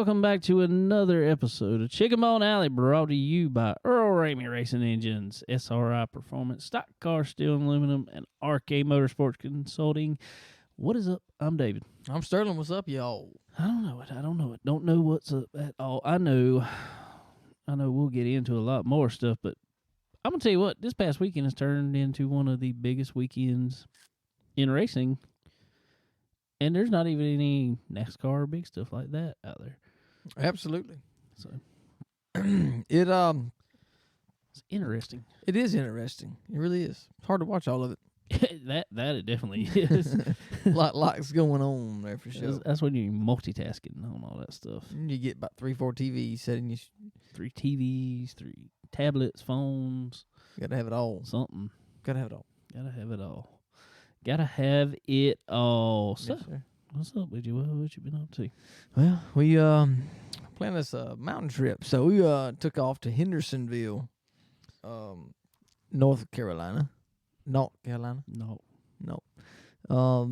welcome back to another episode of Chicken Bone Alley, brought to you by Earl Ramey Racing Engines, SRI Performance, Stock Car Steel and Aluminum, and RK Motorsports Consulting. What is up? I'm David. I'm Sterling. What's up, y'all? I don't know it. Don't know what's up at all. I know we'll get into a lot more stuff, but I'm going to tell you what, this past weekend has turned into one of the biggest weekends in racing. And there's not even any NASCAR or big stuff like that out there. Absolutely. So it's interesting. It is interesting. It really is. It's hard to watch all of it. that it definitely is. Lots going on there for sure. That's when you're multitasking on all that stuff. You get about 3-4 TVs setting you. 3 TVs, 3 tablets, phones. Gotta have it all. Something. Gotta have it all. Gotta have it all. Gotta have it all. So, Yes, sir. What's up with you? What you been up to? Well, we planned this mountain trip. So we took off to Hendersonville, North Carolina. North Carolina? No. I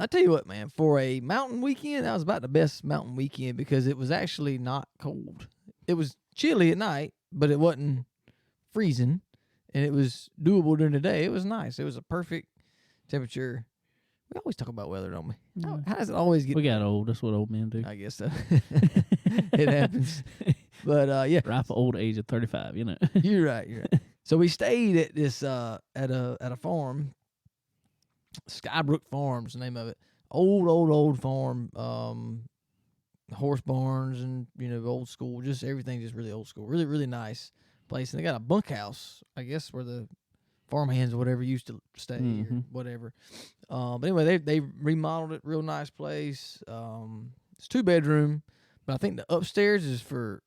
tell you what, man, for a mountain weekend, that was about the best mountain weekend because it was actually not cold. It was chilly at night, but it wasn't freezing, and it was doable during the day. It was nice. It was a perfect temperature. We always talk about weather, don't we? Yeah. How does it always get? We got old. That's what old men do. I guess so. It happens. But yeah, Ripe old age of 35. You know. You're right. So we stayed at this at a farm, Skybrook Farms, the name of it. Old farm. Horse barns and old school. Just everything, just really old school. Really, really nice place. And they got a bunkhouse, I guess, where the farmhands or whatever used to stay or whatever. But anyway, they remodeled it. Real nice place. It's 2-bedroom, but I think the upstairs is for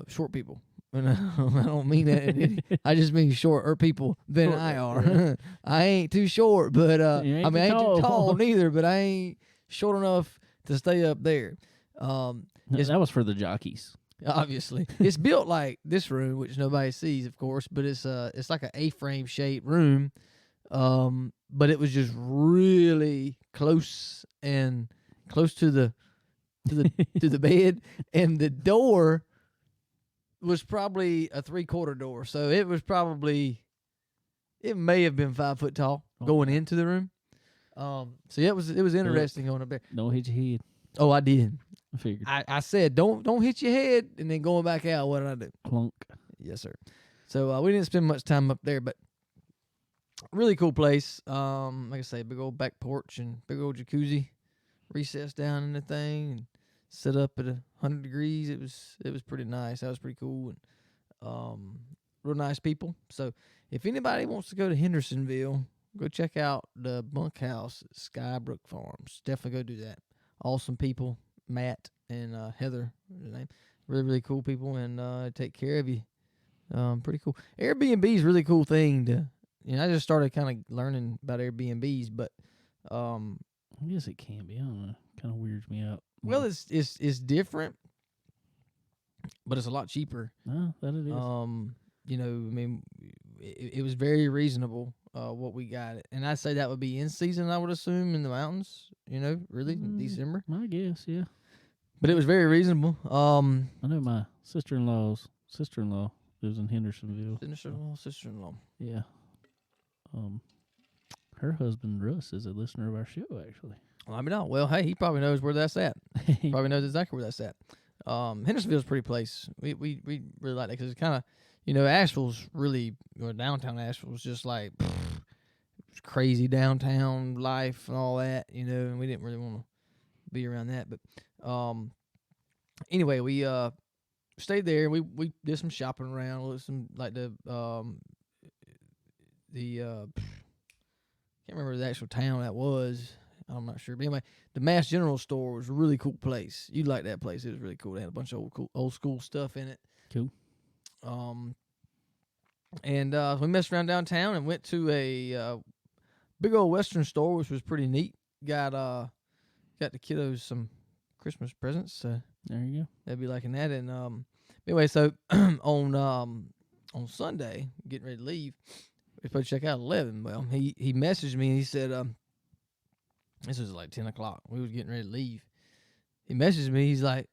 short people. And I don't mean that. I just mean shorter people than I are. I ain't too short, but I ain't too tall neither. But I ain't short enough to stay up there. That was for the jockeys. Obviously, it's built like this room, which nobody sees, of course. But it's like an A-frame shaped room. But it was just really close to the to the bed, and the door was probably a 3/4 door. So it may have been 5 foot tall going into the room. So yeah, it was interesting going up there. Don't hit your head. Oh, I did. I figured. I said don't hit your head, and then going back out. What did I do? Clunk. Yes, sir. So we didn't spend much time up there, but really cool place. Like I say, big old back porch and big old jacuzzi, recessed down in the thing, and set up at 100 degrees. It was pretty nice. That was pretty cool, and real nice people. So if anybody wants to go to Hendersonville, go check out the bunkhouse at Skybrook Farms. Definitely go do that. Awesome people, Matt and Heather, their name. Really, really cool people, and take care of you. Pretty cool. Airbnb is a really cool thing to. I just started kind of learning about Airbnbs, but I guess it can be. I don't know. Kind of weirds me out. Well, it's different, but it's a lot cheaper. No, that it is. I mean, it was very reasonable what we got, and I'd say that would be in season. I would assume in the mountains. Really, in December. I guess, yeah. But it was very reasonable. I know my sister-in-law's sister-in-law lives in Hendersonville. Sister-in-law. Yeah. Her husband Russ is a listener of our show, actually. Well, I mean, no. Well, hey, he probably knows where that's at. He probably knows exactly where that's at. Hendersonville's a pretty place. We really like that because it's kind of, Asheville's really, or downtown Asheville's just like crazy downtown life and all that, and we didn't really want to be around that. But anyway, we stayed there. We did some shopping around, looked some like the can't remember the actual town that was. I'm not sure. But anyway, the Mass General Store was a really cool place. You'd like that place. It was really cool. They had a bunch of old school stuff in it. Cool. And we messed around downtown and went to a big old Western store, which was pretty neat. Got the kiddos some Christmas presents. There you go. They'd be liking that. And anyway, so on Sunday, getting ready to leave, we're supposed to check out at 11. Well, he messaged me and he said, this was like 10 o'clock. We was getting ready to leave. He messaged me. He's like,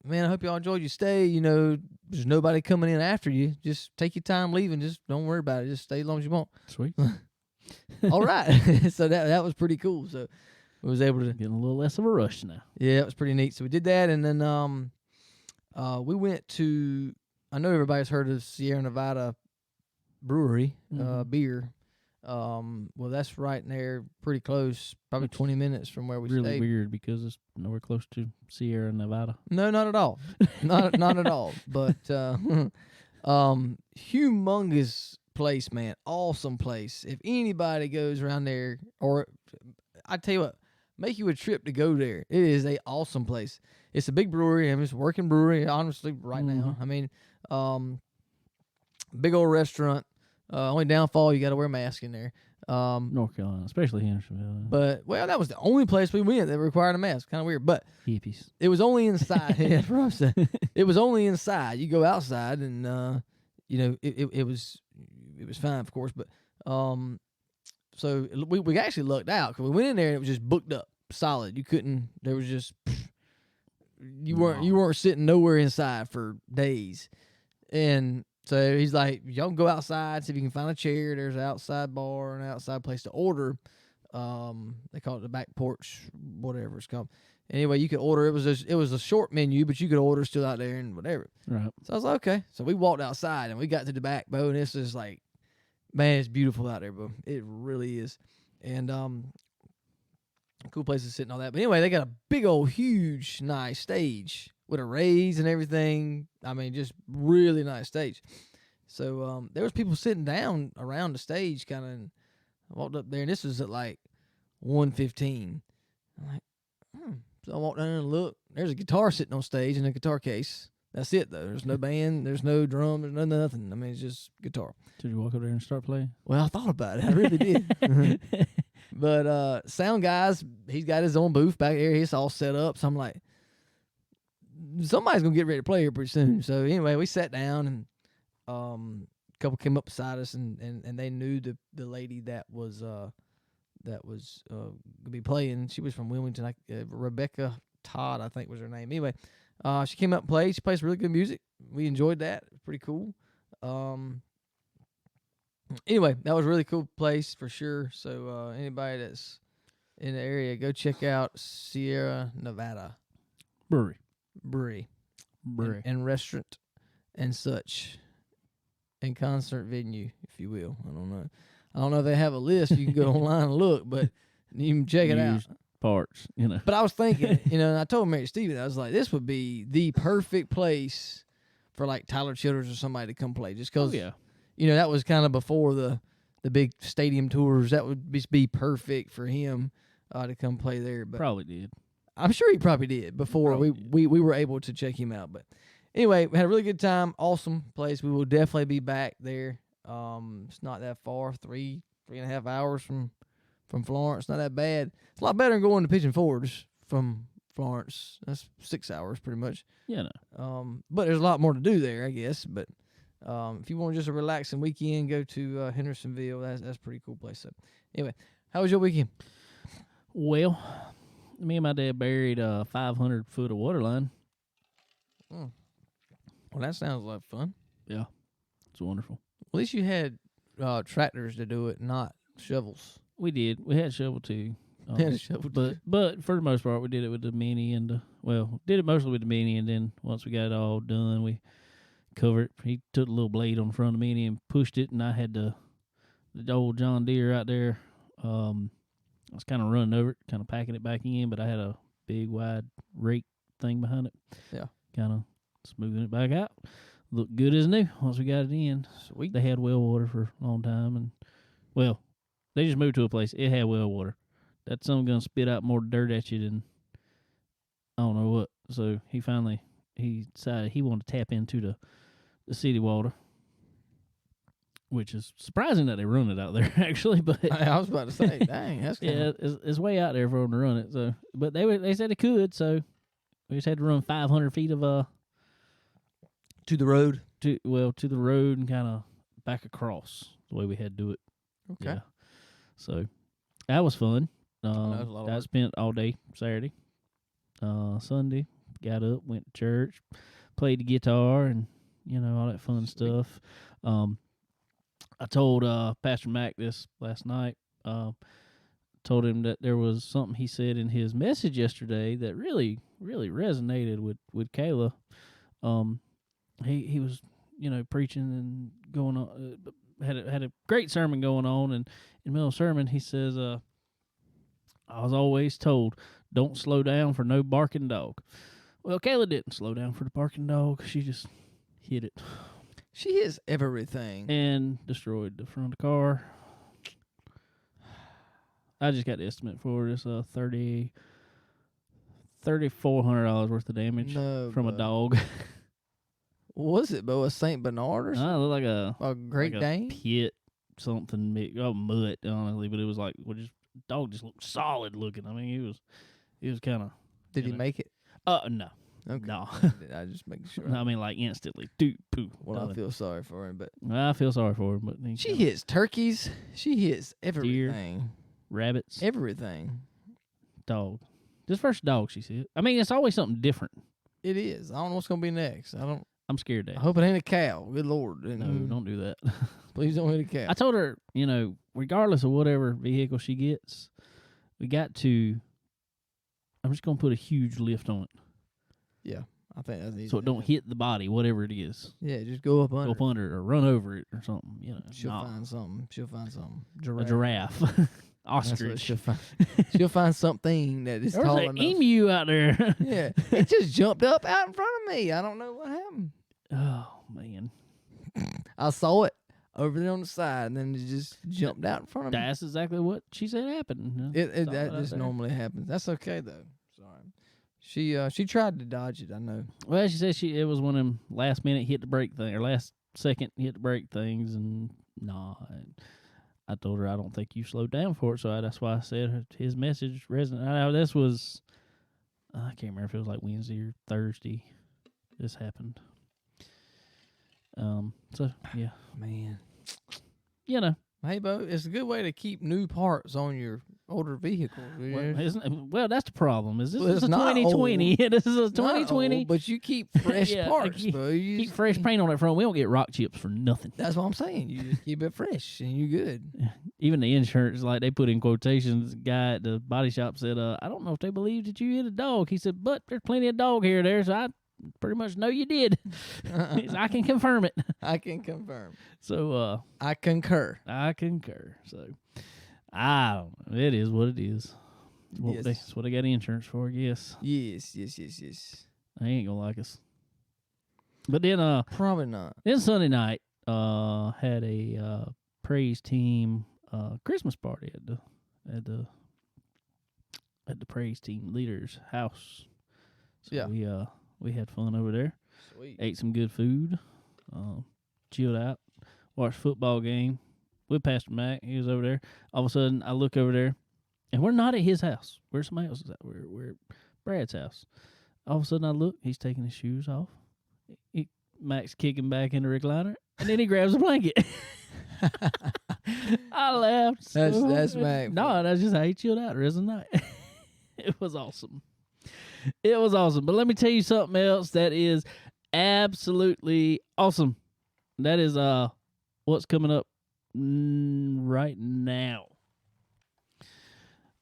man, I hope y'all enjoyed your stay. You know, there's nobody coming in after you. Just take your time leaving. Just don't worry about it. Just stay as long as you want. Sweet. All right. So that was pretty cool. So we was able to Getting a little less of a rush now. Yeah, it was pretty neat. So we did that, and then we went to. I know everybody's heard of Sierra Nevada Brewery beer. Well, that's right there, pretty close, probably 20 minutes from where we Really stayed. weird because it's nowhere close to Sierra Nevada. No, not at all. not at all. But humongous place, man. Awesome place. If anybody goes around there, or I tell you what, make you a trip to go there. It is a awesome place. It's a big brewery. I mean, it's a working brewery, honestly, right now. I mean, big old restaurant. Only downfall, you got to wear a mask in there. North Carolina, especially Hendersonville. But, well, that was the only place we went that required a mask. Kind of weird. But Hippies. it was only inside. Yeah, that's what I'm saying. It was only inside. You go outside, and, you know, it was fine, of course. But so we actually lucked out because we went in there and it was just booked up, solid. You couldn't. There was just you weren't sitting nowhere inside for days, and so he's like, y'all can go outside, see if you can find a chair. There's an outside bar and an outside place to order. They call it the back porch, whatever it's called. Anyway, you could order. It was a short menu, but you could order still out there and whatever. Right. So I was like, okay. So we walked outside and we got to the back, bro, and it's just like, man, it's beautiful out there, bro. It really is. And cool place to sit and all that. But anyway, they got a big old, huge, nice stage with a raise and everything. I mean, just really nice stage. So there was people sitting down around the stage, kind of. I walked up there, and this was at like 1:15. I'm like, So I walked down and looked. There's a guitar sitting on stage in a guitar case. That's it, though. There's no band. There's no drum. There's no nothing. I mean, it's just guitar. Did you walk up there and start playing? Well, I thought about it. I really did. But sound guys, he's got his own booth back there. He's all set up. So I'm like, somebody's going to get ready to play here pretty soon. So anyway, we sat down, and a couple came up beside us, and they knew the lady that was going to be playing. She was from Wilmington. Rebecca Todd, I think was her name. Anyway, she came up and played. She plays really good music. We enjoyed that. It was pretty cool. Anyway, that was a really cool place for sure. So anybody that's in the area, go check out Sierra Nevada Brewery. And restaurant and such, and concert venue, if you will. I don't know if they have a list. You can go online and look, but you can check it out. Parts, you know. But I was thinking, and I told Mary Steven, I was like, this would be the perfect place for like Tyler Childers or somebody to come play, just because. Yeah. That was kind of before the big stadium tours. That would be perfect for him to come play there. But probably did. I'm sure he probably did before we were able to check him out. But anyway, we had a really good time. Awesome place. We will definitely be back there. It's not that far, 3.5 hours from Florence. Not that bad. It's a lot better than going to Pigeon Forge from Florence. That's 6 hours pretty much. Yeah. No. But there's a lot more to do there, I guess. But if you want just a relaxing weekend, go to Hendersonville. That's a pretty cool place. So anyway, how was your weekend? Well, me and my dad buried 500 foot of water line. Well, that sounds like fun. Yeah, it's wonderful. At least you had tractors to do it, not shovels. We did. We had shovel too. Shovel but for the most part, we did it with the mini and did it mostly with the mini, and then once we got it all done, we covered it. He took a little blade on the front of the mini and pushed it, and I had the old John Deere out there. I was kind of running over it, kind of packing it back in, but I had a big wide rake thing behind it. Yeah, kind of smoothing it back out. Looked good as new once we got it in. Sweet. They had well water for a long time, and they just moved to a place. It had well water. That something gonna spit out more dirt at you than I don't know what. So he decided he wanted to tap into the city water, which is surprising that they run it out there actually. But I was about to say, dang, that's yeah, it's way out there for them to run it. So, but they said they could. So we just had to run 500 feet of to the road. To the road and kind of back across the way we had to do it. Okay. Yeah. So that was fun. That was a lot of I work. spent all day Saturday, Sunday, got up, went to church, played the guitar, and all that fun stuff. I told Pastor Mac this last night. Told him that there was something he said in his message yesterday that really, really resonated with Kayla. He was, preaching and going on, had a great sermon going on, and in the middle of the sermon he says, I was always told, don't slow down for no barking dog. Well, Kayla didn't slow down for the barking dog. She just hit it. She hits everything. And destroyed the front of the car. I just got the estimate for this $3,400 worth of damage from a dog. What was it, Bo? A Saint Bernard or something? It looked like a Great Dane? Pit, something, mutt, honestly, but it was like, dog just looked solid looking. I mean, he was kind of. Did he make it? No. Okay. No. I just making sure. I mean, like instantly. Dude, poo. Well, I feel sorry for him, but. I feel sorry for him, but. She hits turkeys. She hits everything. Deer, rabbits. Everything. Dog. This first dog she's hit. I mean, it's always something different. It is. I don't know what's going to be next. I'm scared of that. I hope it ain't a cow. Good Lord. No, don't do that. Please don't hit a cow. I told her, regardless of whatever vehicle she gets, I'm just going to put a huge lift on it. Yeah, I think that's easy. So it don't hit the body, whatever it is. Yeah, just go up under. Go up under it or run over it or something. She'll find something. A giraffe. Ostrich. She'll find. She'll find something that is tall enough. There's an emu out there. Yeah, it just jumped up out in front of me. I don't know what happened. Oh, man. I saw it over there on the side, and then it just jumped out in front of me. That's exactly what she said happened. That just normally happens. That's okay, though. Sorry. She tried to dodge it, I know. Well, she said it was one of them last minute hit the brake thing, or last second hit the brake things, and I told her I don't think you slowed down for it, so that's why I said his message resonated. This was, I can't remember if it was like Wednesday or Thursday this happened. So, yeah. Man. Hey, Bo, it's a good way to keep new parts on your older vehicles. Well, that's the problem. This is a 2020. This is a 2020. Old, but you keep fresh parts, Bo. Keep fresh paint on it front. We don't get rock chips for nothing. That's what I'm saying. You just keep it fresh, and you're good. Even the insurance, like they put in quotations, the guy at the body shop said, I don't know if they believe that you hit a dog. He said, but there's plenty of dog here there, so I pretty much know you did. I can confirm it. I can confirm. So, I concur. So, I don't know. It is what it is. It's what they got insurance for, I guess. Yes. They ain't gonna like us. But then, probably not. Then Sunday night, had a praise team Christmas party at the praise team leader's house. So we had fun over there. Sweet. Ate some good food. Chilled out. Watched football game with Pastor Mac. He was over there. All of a sudden, I look over there, and we're not at his house. We're somebody else's house. We're at Brad's house. All of a sudden, I look. He's taking his shoes off. Mac's kicking back in the recliner, and then he grabs a blanket. I laughed. That's Mac. No, that's just how he chilled out the rest of the night. It was awesome. But let me tell you something else that is absolutely awesome. That is what's coming up right now.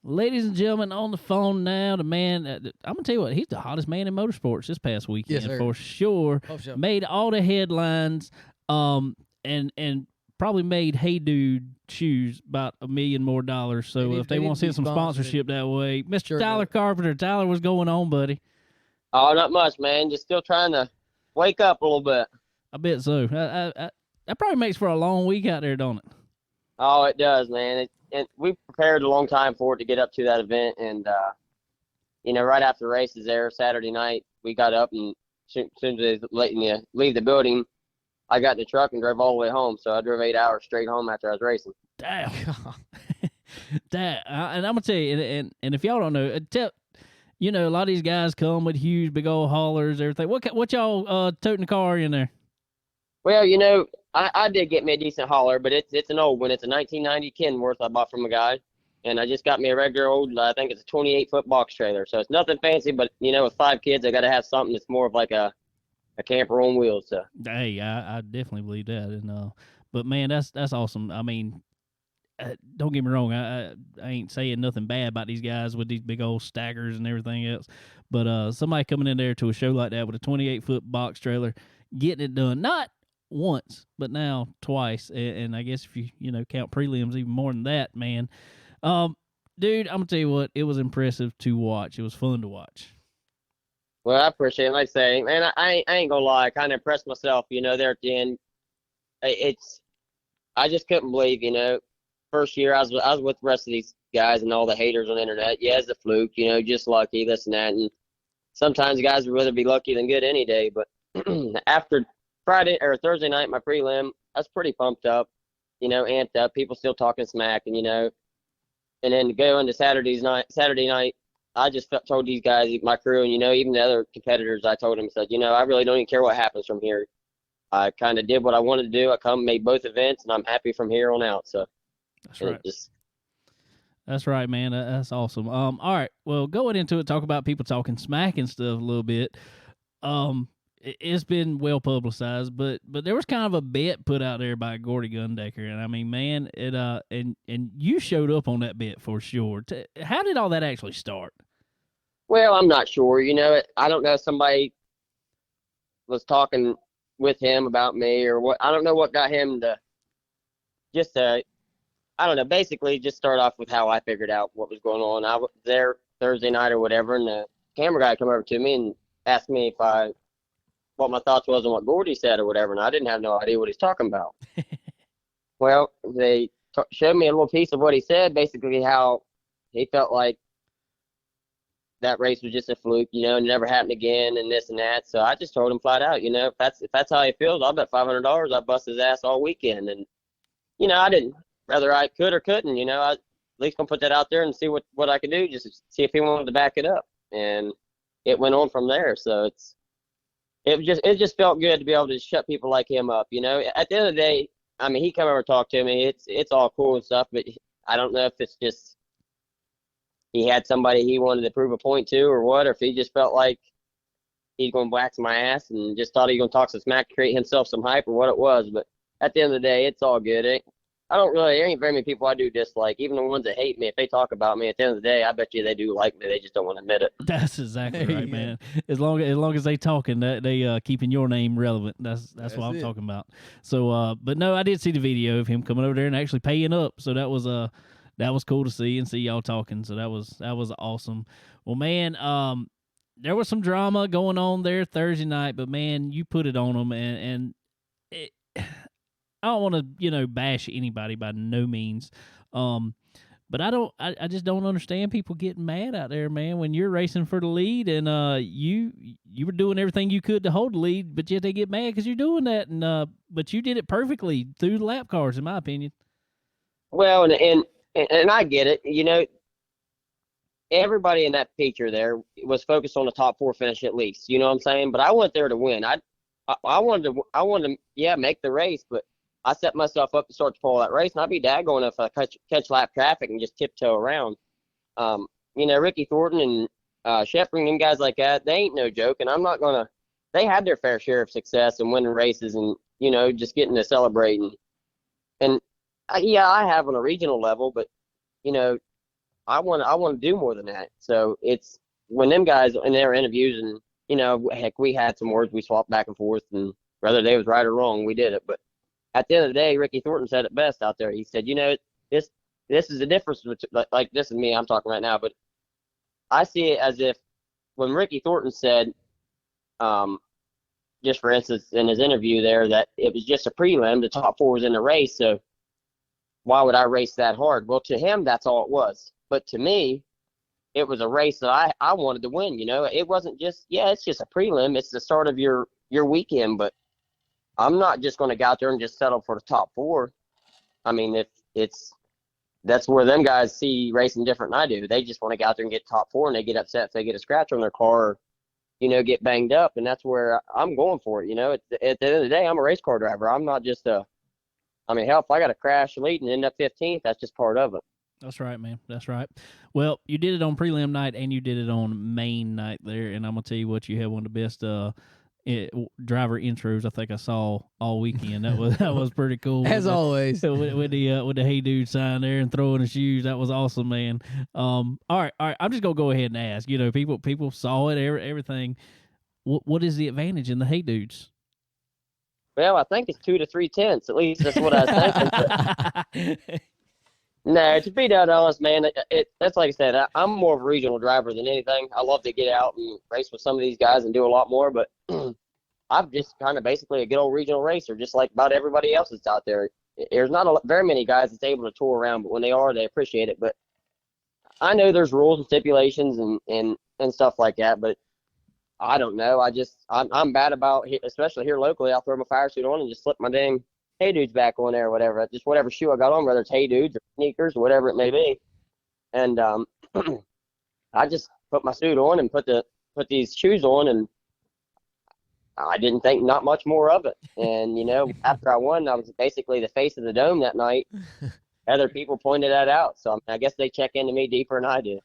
Ladies and gentlemen, on the phone now, the man, I'm going to tell you what, he's the hottest man in motorsports this past weekend, yes, for sure. Oh, sure. Made all the headlines, and probably made Hey Dude shoes about $1 million more. So if they want to send some sponsorship that way, Mr. Sure Tyler Carpenter. Tyler, what's going on, buddy? Oh, not much, man. Just still trying to wake up a little bit. I bet so. That probably makes for a long week out there, don't it? Oh, it does, man. And we prepared a long time for it to get up to that event. And, right after the races there, Saturday night, we got up and as soon as they letting you leave the building, I got in the truck and drove all the way home. So I drove 8 hours straight home after I was racing. Damn. And I'm going to tell you, and if y'all don't know, a lot of these guys come with huge, big old haulers, everything. What y'all toting the car in there? Well, I did get me a decent hauler, but it's an old one. It's a 1990 Kenworth I bought from a guy. and I just got me a regular old, I think it's a 28-foot box trailer. So it's nothing fancy, but, with 5 kids, I got to have something that's more of like a camper on wheels. So. Hey, I definitely believe that, and but man, that's awesome. I mean, don't get me wrong, I ain't saying nothing bad about these guys with these big old staggers and everything else, but somebody coming in there to a show like that with a 28-foot box trailer, getting it done, not once, but now twice, and I guess if you count prelims, even more than that, man. Dude, I'm gonna tell you what, it was impressive to watch. It was fun to watch. Well, I appreciate it. Like I say, man, I ain't gonna lie, I kind of impressed myself, there at the end. I just couldn't believe, first year I was with the rest of these guys and all the haters on the internet. Yeah, it's a fluke, just lucky, this and that. And sometimes guys would rather be lucky than good any day. But after Friday or Thursday night, my prelim, I was pretty pumped up, amped up. People still talking smack, and and then to go into Saturday night, I just told these guys, my crew, and even the other competitors, I told them, said, I really don't even care what happens from here. I kind of did what I wanted to do. I made both events, and I'm happy from here on out. So that's right. That's right, man. That's awesome. All right. Well, going into it, talk about people talking smack and stuff a little bit. It's been well publicized, but there was kind of a bet put out there by Gordy Gundecker, and I mean, man, it and you showed up on that bet for sure. How did all that actually start? Well, I'm not sure. I don't know if somebody was talking with him about me or what. I don't know what got him to I don't know, basically just start off with how I figured out what was going on. I was there Thursday night or whatever, and the camera guy come over to me and asked me what my thoughts was on what Gordy said or whatever, and I didn't have no idea what he's talking about. Well, they showed me a little piece of what he said, basically how he felt like that race was just a fluke, and it never happened again, and this and that. So I just told him flat out, if that's how he feels, I'll bet $500 I bust his ass all weekend. And I didn't, whether I could or couldn't, I at least gonna put that out there and see what I could do, just to see if he wanted to back it up. And it went on from there. So it just felt good to be able to shut people like him up. At the end of the day, I mean, he come over and talk to me. It's all cool and stuff, but I don't know if it's just he had somebody he wanted to prove a point to or what, or if he just felt like he's going to wax my ass and just thought he was going to talk some smack to create himself some hype or what it was. But at the end of the day, it's all good. There ain't very many people I do dislike. Even the ones that hate me, if they talk about me, at the end of the day, I bet you they do like me. They just don't want to admit it. That's exactly right, man. As long as they talking, they keeping your name relevant. That's what I'm talking about. So, but no, I did see the video of him coming over there and actually paying up. So that was cool to see and see y'all talking. So that was awesome. Well, man, there was some drama going on there Thursday night, but man, you put it on them, and it, I don't want to, bash anybody by no means. But I just don't understand people getting mad out there, man, when you're racing for the lead and you were doing everything you could to hold the lead, but yet they get mad because you're doing that, and but you did it perfectly through the lap cars, in my opinion. Well, and I get it. Everybody in that picture there was focused on the top 4 finish at least. You know what I'm saying? But I went there to win. I wanted to make the race, but I set myself up to start to pull that race, and I'd be daggone if I catch lap traffic and just tiptoe around. Ricky Thornton and Shepard, them guys like that, they ain't no joke, and I'm not going to – they had their fair share of success and winning races and, just getting to celebrate. And I have on a regional level, but, I want to do more than that. So it's when them guys in their interviews and, heck, we had some words we swapped back and forth, and whether they was right or wrong, we did it. But at the end of the day, Ricky Thornton said it best out there. He said, this is the difference between, like this is me, I'm talking right now, but I see it as if when Ricky Thornton said, just for instance, in his interview there, that it was just a prelim, the top 4 was in the race, so why would I race that hard? Well, to him, that's all it was. But to me, it was a race that I wanted to win. It wasn't just, it's just a prelim. It's the start of your weekend, but I'm not just going to go out there and just settle for the top 4. I mean, that's where them guys see racing different than I do. They just want to go out there and get top 4, and they get upset if they get a scratch on their car or, get banged up. And that's where I'm going for it. At the end of the day, I'm a race car driver. I'm not just hell, if I got to crash late and end up 15th, that's just part of it. That's right, man. That's right. Well, you did it on prelim night and you did it on main night there, and I'm gonna tell you what, you had one of the best driver intros I think I saw all weekend. That was pretty cool. As always. with the hey dude sign there and throwing the shoes. That was awesome, man. All right. I'm just gonna go ahead and ask. You know, people saw it, everything. What is the advantage in the hey dudes? Well, I think it's 2 to 3 tenths. At least that's what I was thinking. No, to be that honest, man, that's like I said. I'm more of a regional driver than anything. I love to get out and race with some of these guys and do a lot more, but I'm just kind of basically a good old regional racer, just like about everybody else that's out there. There's not very many guys that's able to tour around, but when they are, they appreciate it. But I know there's rules and stipulations and stuff like that, but I don't know. I'm bad about, especially here locally. I'll throw my fire suit on and just slip my dang hey dudes back on there or whatever. Just whatever shoe I got on, whether it's hey dudes or sneakers or whatever it may be. And I just put my suit on and put these shoes on, and I didn't think not much more of it. And you know, after I won, I was basically the face of the dome that night. Other people pointed that out, so I guess they check into me deeper than I do.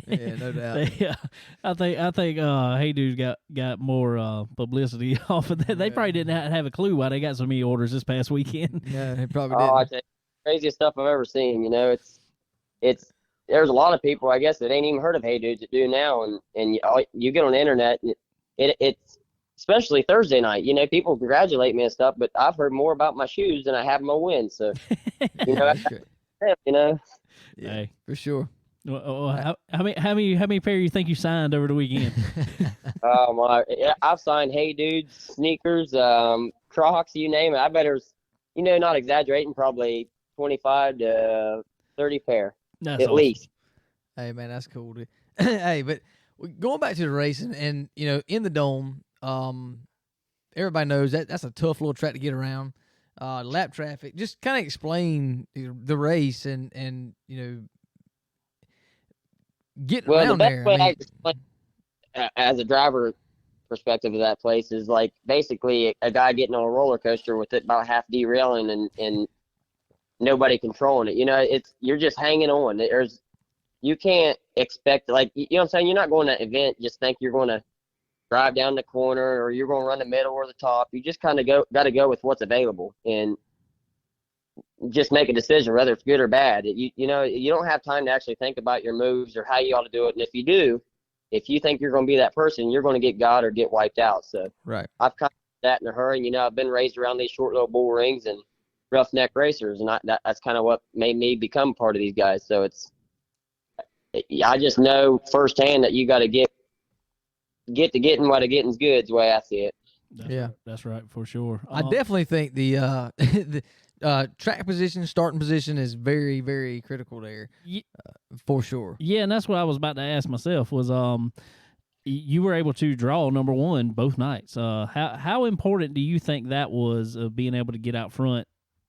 Yeah, no doubt. I think hey dudes got more publicity off of that. They probably didn't have a clue why they got so many orders this past weekend. Yeah, they probably Oh, I didn't. tell you, craziest stuff I've ever seen. You know, it's there's a lot of people, I guess, that ain't even heard of hey dudes that do now, and you get on the internet, and it's especially Thursday night. You know, people congratulate me and stuff, but I've heard more about my shoes than I have my wins. So you know, you know. Yeah, Hey, for sure. Well, how many pair you think you signed over the weekend? Oh my! Yeah, I've signed hey dudes, sneakers, Crocs, you name it. I bet there's, you know, not exaggerating, probably 25 to 30 pair That's at awesome. least. Hey, man, that's cool, dude. Hey, but going back to the racing and, you know, in the dome, everybody knows that's a tough little track to get around. Lap traffic. Just kind of explain the race and you know, getting Well, the around best there. way I I mean, can explain as a driver perspective of that place is like basically a guy getting on a roller coaster with it about half derailing and nobody controlling it. You know, you're just hanging on. You can't expect, like, you know what I'm saying? You're not going to an event just think you're going to drive down the corner or you're going to run the middle or the top. You just kind of got to go with what's available and just make a decision whether it's good or bad. You know, you don't have time to actually think about your moves or how you ought to do it. And if you do, if you think you're going to be that person, you're going to get got or get wiped out. So right. I've kind of that in a hurry. You know, I've been raised around these short little bull rings and roughneck racers, and that's kind of what made me become part of these guys. So I just know firsthand that you got to get to getting while the getting's good is the way I see it. That's right for sure. I definitely think the the track position, starting position is very, very critical there, for sure. Yeah, and that's what I was about to ask myself was you were able to draw number one both nights. How important do you think that was of being able to get out front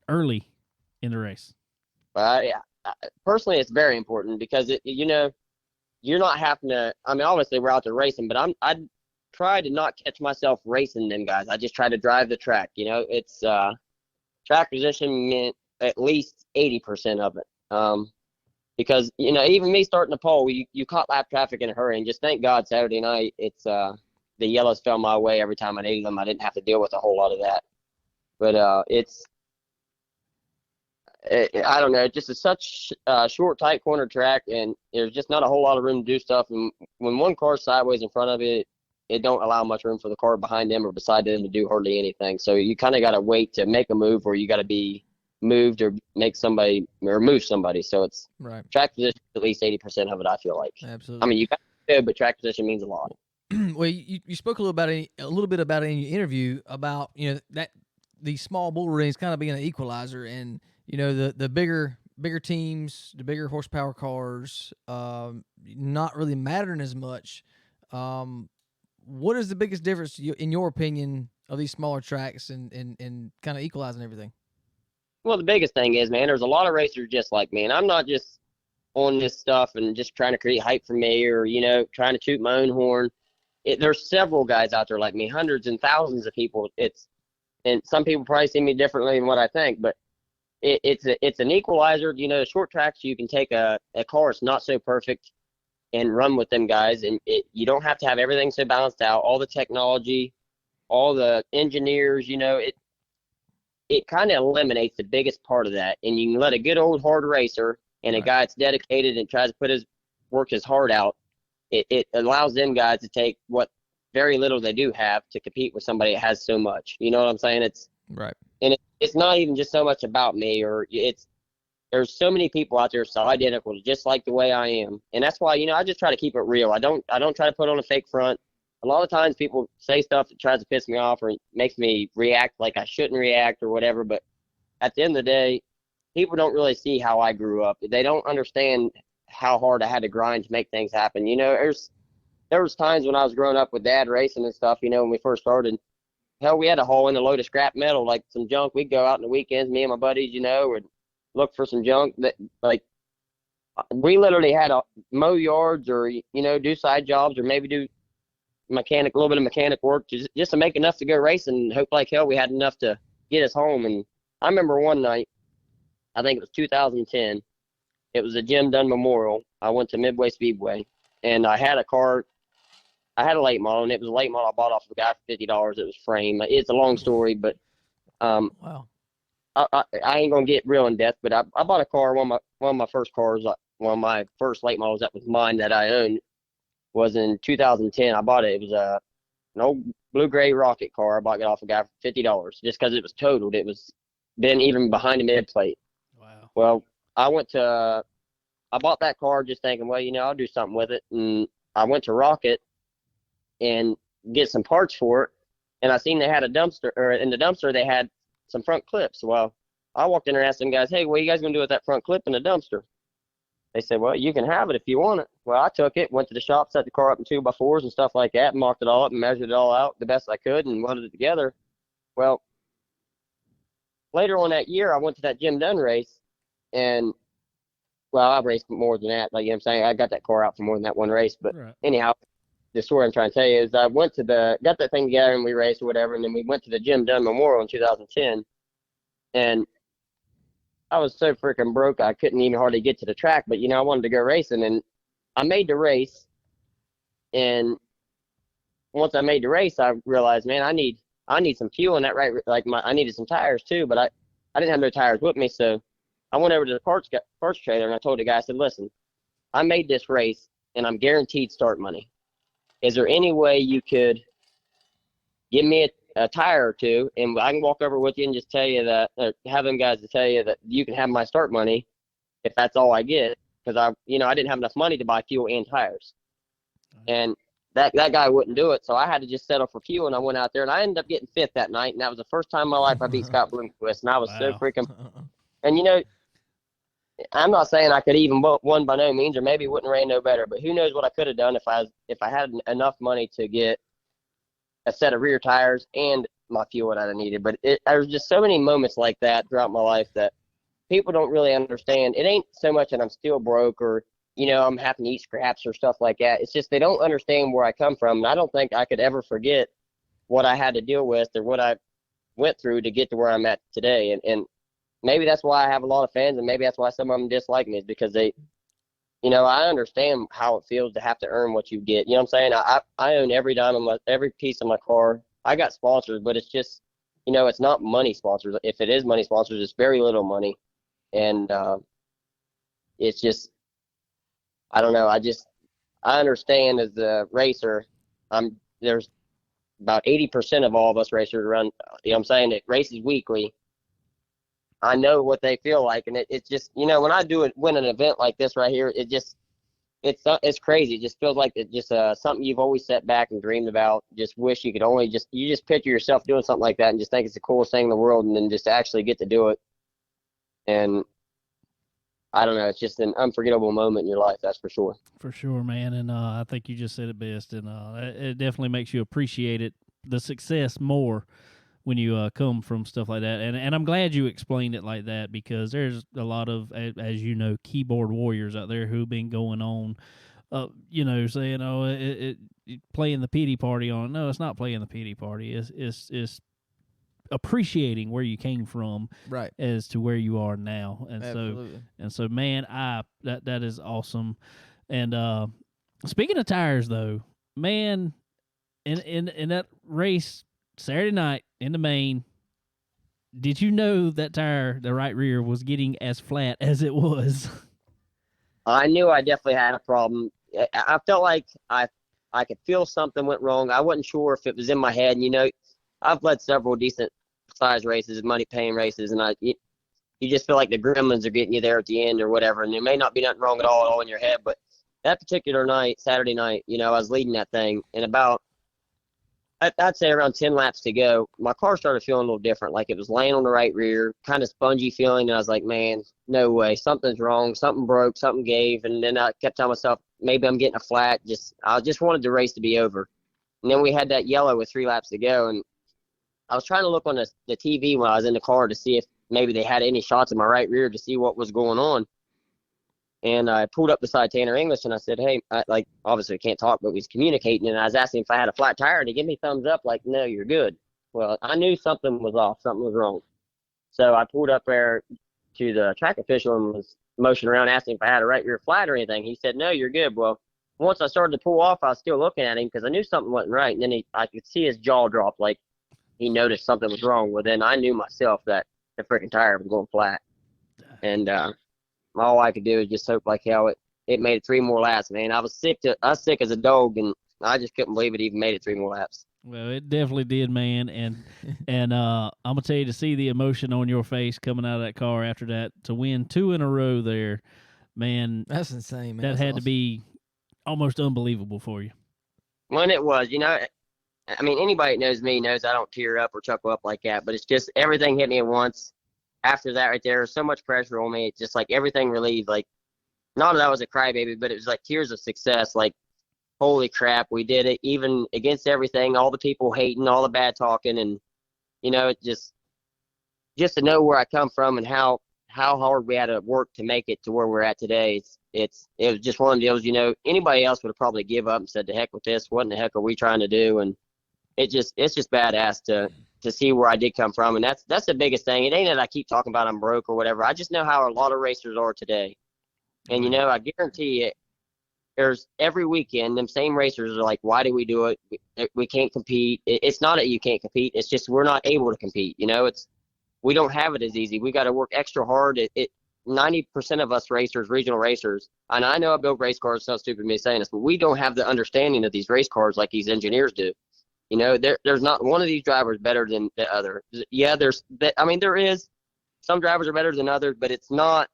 early in the race? Yeah, personally, it's very important because you know, you're not having to. I mean, obviously we're out there racing, but I try to not catch myself racing them guys. I just try to drive the track. You know, it's track position meant at least 80% of it. Because you know, even me starting the pole, you caught lap traffic in a hurry, and just thank God Saturday night it's the yellows fell my way every time I needed them. I didn't have to deal with a whole lot of that. But I don't know, just a such short, tight corner track, and there's just not a whole lot of room to do stuff. And when one car's sideways in front of it, it don't allow much room for the car behind them or beside them to do hardly anything. So you kind of got to wait to make a move, or you got to be moved or make somebody or move somebody. So it's right. Track position at least 80% of it, I feel like. Absolutely. I mean, you got to, but track position means a lot. Well, you spoke a little bit about it in your interview about, you know, that these small bull rings kind of being an equalizer, and you know the bigger teams, the bigger horsepower cars, not really mattering as much. What is the biggest difference in your opinion of these smaller tracks and kind of equalizing everything? Well, the biggest thing is, man, there's a lot of racers just like me, and I'm not just on this stuff and just trying to create hype for me or, you know, trying to toot my own horn. There's several guys out there like me, hundreds and thousands of people. And some people probably see me differently than what I think, but it's an equalizer. You know, short tracks, you can take a car that's not so perfect and run with them guys, and you don't have to have everything so balanced out. All the technology, all the engineers, you know, it kind of eliminates the biggest part of that. And you can let a good old hard racer and a guy that's dedicated and tries to work his heart out. It allows them guys to take what very little they do have to compete with somebody that has so much. You know what I'm saying? It's right. And it's not even just so much about me, there's so many people out there so identical, just like the way I am. And that's why, you know, I just try to keep it real. I don't try to put on a fake front. A lot of times people say stuff that tries to piss me off or makes me react like I shouldn't react or whatever. But at the end of the day, people don't really see how I grew up. They don't understand how hard I had to grind to make things happen. You know, there was times when I was growing up with Dad racing and stuff, you know, when we first started. Hell, we had to haul in a load of scrap metal, like some junk. We'd go out on the weekends, me and my buddies, you know, would look for some junk that, like, we literally had to mow yards or, you know, do side jobs or maybe do a little bit of mechanic work just to make enough to go racing and hope like hell we had enough to get us home. And I remember one night, I think it was 2010, it was a Jim Dunn Memorial. I went to Midway Speedway, and I had a late model, and it was a late model I bought off the guy for $50. It was frame. It's a long story, but Wow. I ain't gonna get real in depth. But I bought a car. One of my first cars, one of my first late models that was mine that I owned, was in 2010. I bought it. It was an old blue gray rocket car. I bought it off a guy for $50 just because it was totaled. It was been even behind a mid plate. Wow. Well, I bought that car just thinking, well, you know, I'll do something with it, and I went to Rocket and get some parts for it, and I seen they had a dumpster, or in the dumpster they had some front clips. Well, I walked in there and asked them guys, hey, what are you guys gonna do with that front clip in the dumpster? They said, well, you can have it if you want it. Well, I took it, went to the shop, set the car up in 2x4s and stuff like that, and marked it all up and measured it all out the best I could and welded it together. Well, later on that year, I went to that Jim Dunn race, and well, I raced more than that. Like, you know what I'm saying? I got that car out for more than that one race. But anyhow, the story I'm trying to tell you is I got that thing together and we raced or whatever, and then we went to the Jim Dunn Memorial in 2010, and I was so freaking broke I couldn't even hardly get to the track. But, you know, I wanted to go racing, and I made the race, and once I made the race, I realized, man, I need some fuel in that, right? Like, I needed some tires too, but I didn't have no tires with me, so I went over to the parts trailer, and I told the guy, I said, listen, I made this race, and I'm guaranteed start money. Is there any way you could give me a tire or two, and I can walk over with you and just tell you that, have them guys to tell you that you can have my start money if that's all I get, because I didn't have enough money to buy fuel and tires. And that guy wouldn't do it, so I had to just settle for fuel, and I went out there, and I ended up getting fifth that night, and that was the first time in my life I beat Scott Bloomquist, and I was so freaking – and, you know, I'm not saying I could even won by no means, or maybe it wouldn't rain no better, but who knows what I could have done if I had enough money to get a set of rear tires and my fuel that I needed. But there's just so many moments like that throughout my life that people don't really understand. It ain't so much that I'm still broke or, you know, I'm having to eat scraps or stuff like that. It's just they don't understand where I come from, and I don't think I could ever forget what I had to deal with or what I went through to get to where I'm at today. And maybe that's why I have a lot of fans, and maybe that's why some of them dislike me, is because they, you know, I understand how it feels to have to earn what you get. You know what I'm saying? I own every dime of every piece of my car. I got sponsors, but it's just, you know, it's not money sponsors. If it is money sponsors, it's very little money. And it's just, I don't know. I understand as a racer, there's about 80% of all of us racers run, you know what I'm saying, that races weekly. I know what they feel like, and it's just, you know, when I win an event like this right here, it's crazy. It just feels like it's just something you've always sat back and dreamed about. Just wish you could you just picture yourself doing something like that and just think it's the coolest thing in the world, and then just actually get to do it. And I don't know, it's just an unforgettable moment in your life, that's for sure. For sure, man. And I think you just said it best, and it definitely makes you appreciate the success more when you come from stuff like that. And I'm glad you explained it like that, because there's a lot of, as you know, keyboard warriors out there who've been going on, you know, saying, oh, it playing the pity party on. No, it's not playing the pity party. It's appreciating where you came from, Right. as to where you are now. And Absolutely. so, man, that is awesome. And speaking of tires, though, man, in that race Saturday night in the main, did you know that tire, the right rear, was getting as flat as it was? I knew I definitely had a problem. I felt like I could feel something went wrong. I wasn't sure if it was in my head. And, I've led several decent size races, money paying races, and you just feel like the gremlins are getting you there at the end or whatever. And there may not be nothing wrong at all in your head, but that particular night, Saturday night, I was leading that thing, and about, I'd say around 10 laps to go, my car started feeling a little different. Like it was laying on the right rear, kind of spongy feeling. And I was like, man, no way. Something's wrong. Something broke. Something gave. And then I kept telling myself, maybe I'm getting a flat. I just wanted the race to be over. And then we had that yellow with 3 laps to go. And I was trying to look on the TV when I was in the car to see if maybe they had any shots of my right rear to see what was going on. And I pulled up beside Tanner English, and I said, hey, obviously I can't talk, but we was communicating. And I was asking if I had a flat tire, and he gave me thumbs up like, no, you're good. Well, I knew something was off. Something was wrong. So I pulled up there to the track official and was motioning around asking if I had a right rear flat or anything. He said, no, you're good. Well, once I started to pull off, I was still looking at him because I knew something wasn't right. And then I could see his jaw drop like he noticed something was wrong. Well, then I knew myself that the freaking tire was going flat. And all I could do is just hope like hell it made it 3 more laps, man. I was sick as a dog, and I just couldn't believe it even made it 3 more laps. Well, it definitely did, man. And I'm gonna tell you, to see the emotion on your face coming out of that car after that, to win 2 in a row there, man, That's insane, man. That That's had awesome. to be almost unbelievable for you. When it was, I mean, anybody that knows me knows I don't tear up or chuckle up like that, but it's just everything hit me at once. After that right there, so much pressure on me. It's just like everything relieved. Like, not that I was a crybaby, but it was like tears of success. Like, holy crap, we did it. Even against everything, all the people hating, all the bad talking, and it just to know where I come from and how hard we had to work to make it to where we're at today. It was just one of the deals. Anybody else would have probably give up and said, "The heck with this. What in the heck are we trying to do?" And it's just badass to see where I did come from. And that's the biggest thing. It ain't that I keep talking about I'm broke or whatever. I just know how a lot of racers are today. And, I guarantee it, there's every weekend, them same racers are like, why do we do it? We can't compete. It's not that you can't compete. It's just we're not able to compete. We don't have it as easy. We got to work extra hard. 90% of us racers, regional racers, and I know I build race cars, it's not stupid me saying this, but we don't have the understanding of these race cars like these engineers do. There's not one of these drivers better than the other. Yeah, there is. Some drivers are better than others, but it's not.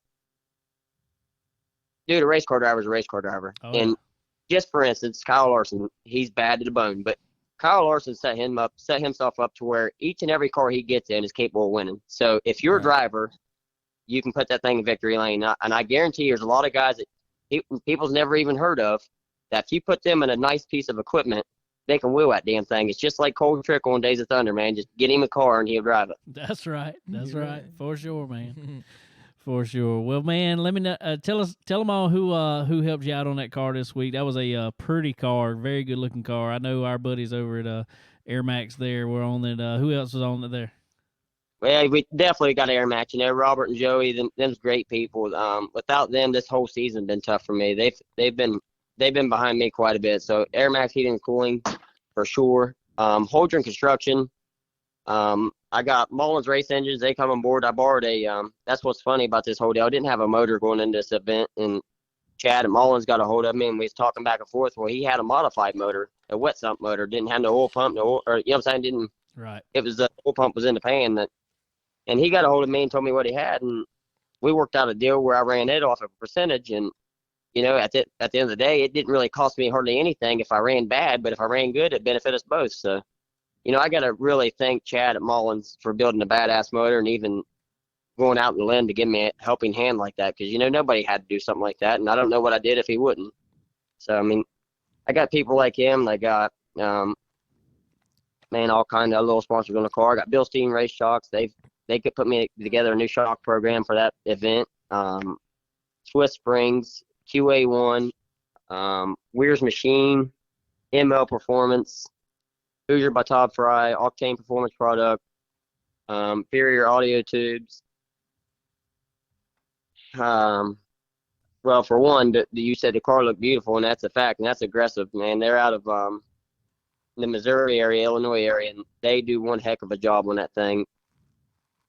Dude, a race car driver is a race car driver. Oh, and just for instance, Kyle Larson, he's bad to the bone, but Kyle Larson set himself up to where each and every car he gets in is capable of winning. So if you're a driver, you can put that thing in victory lane. And I guarantee there's a lot of guys that people's never even heard of, that if you put them in a nice piece of equipment, they can wheel that damn thing. It's just like Cole Trickle on Days of Thunder, man. Just get him a car and he'll drive it. That's right. That's You're right. right. For sure, man. For sure. Well, man, let me know, tell them all who helped you out on that car this week. That was a pretty car, very good looking car. I know our buddies over at Air Max there were on it. Who else was on it there? Well, we definitely got Air Max. Robert and Joey, them's great people. Without them, this whole season's been tough for me. They've been behind me quite a bit. So Air Max Heating and Cooling for sure. Holdren Construction. I got Mullins Race Engines. They come on board. I borrowed that's what's funny about this whole deal. I didn't have a motor going into this event, and Chad at Mullins got a hold of me, and we was talking back and forth. Well, he had a modified motor, a wet sump motor. Didn't have no oil pump, or you know what I'm saying? Right. It was the oil pump was in the pan. And he got a hold of me and told me what he had, and we worked out a deal where I ran it off of a percentage. And at the end of the day, it didn't really cost me hardly anything if I ran bad, but if I ran good, it benefited us both. So, I got to really thank Chad at Mullins for building a badass motor and even going out in the limb to give me a helping hand like that, because nobody had to do something like that, and I don't know what I did if he wouldn't. So I mean, I got people like him. I got all kind of little sponsors on the car. I got Bill Steen Race Shocks. They could put me together a new shock program for that event. Swiss Springs, QA1, Weir's Machine, ML Performance, Hoosier by Todd Fry, Octane Performance Product, inferior audio tubes. Well, for one, you said the car looked beautiful, and that's a fact, and that's aggressive, man. They're out of the Missouri area, Illinois area, and they do one heck of a job on that thing.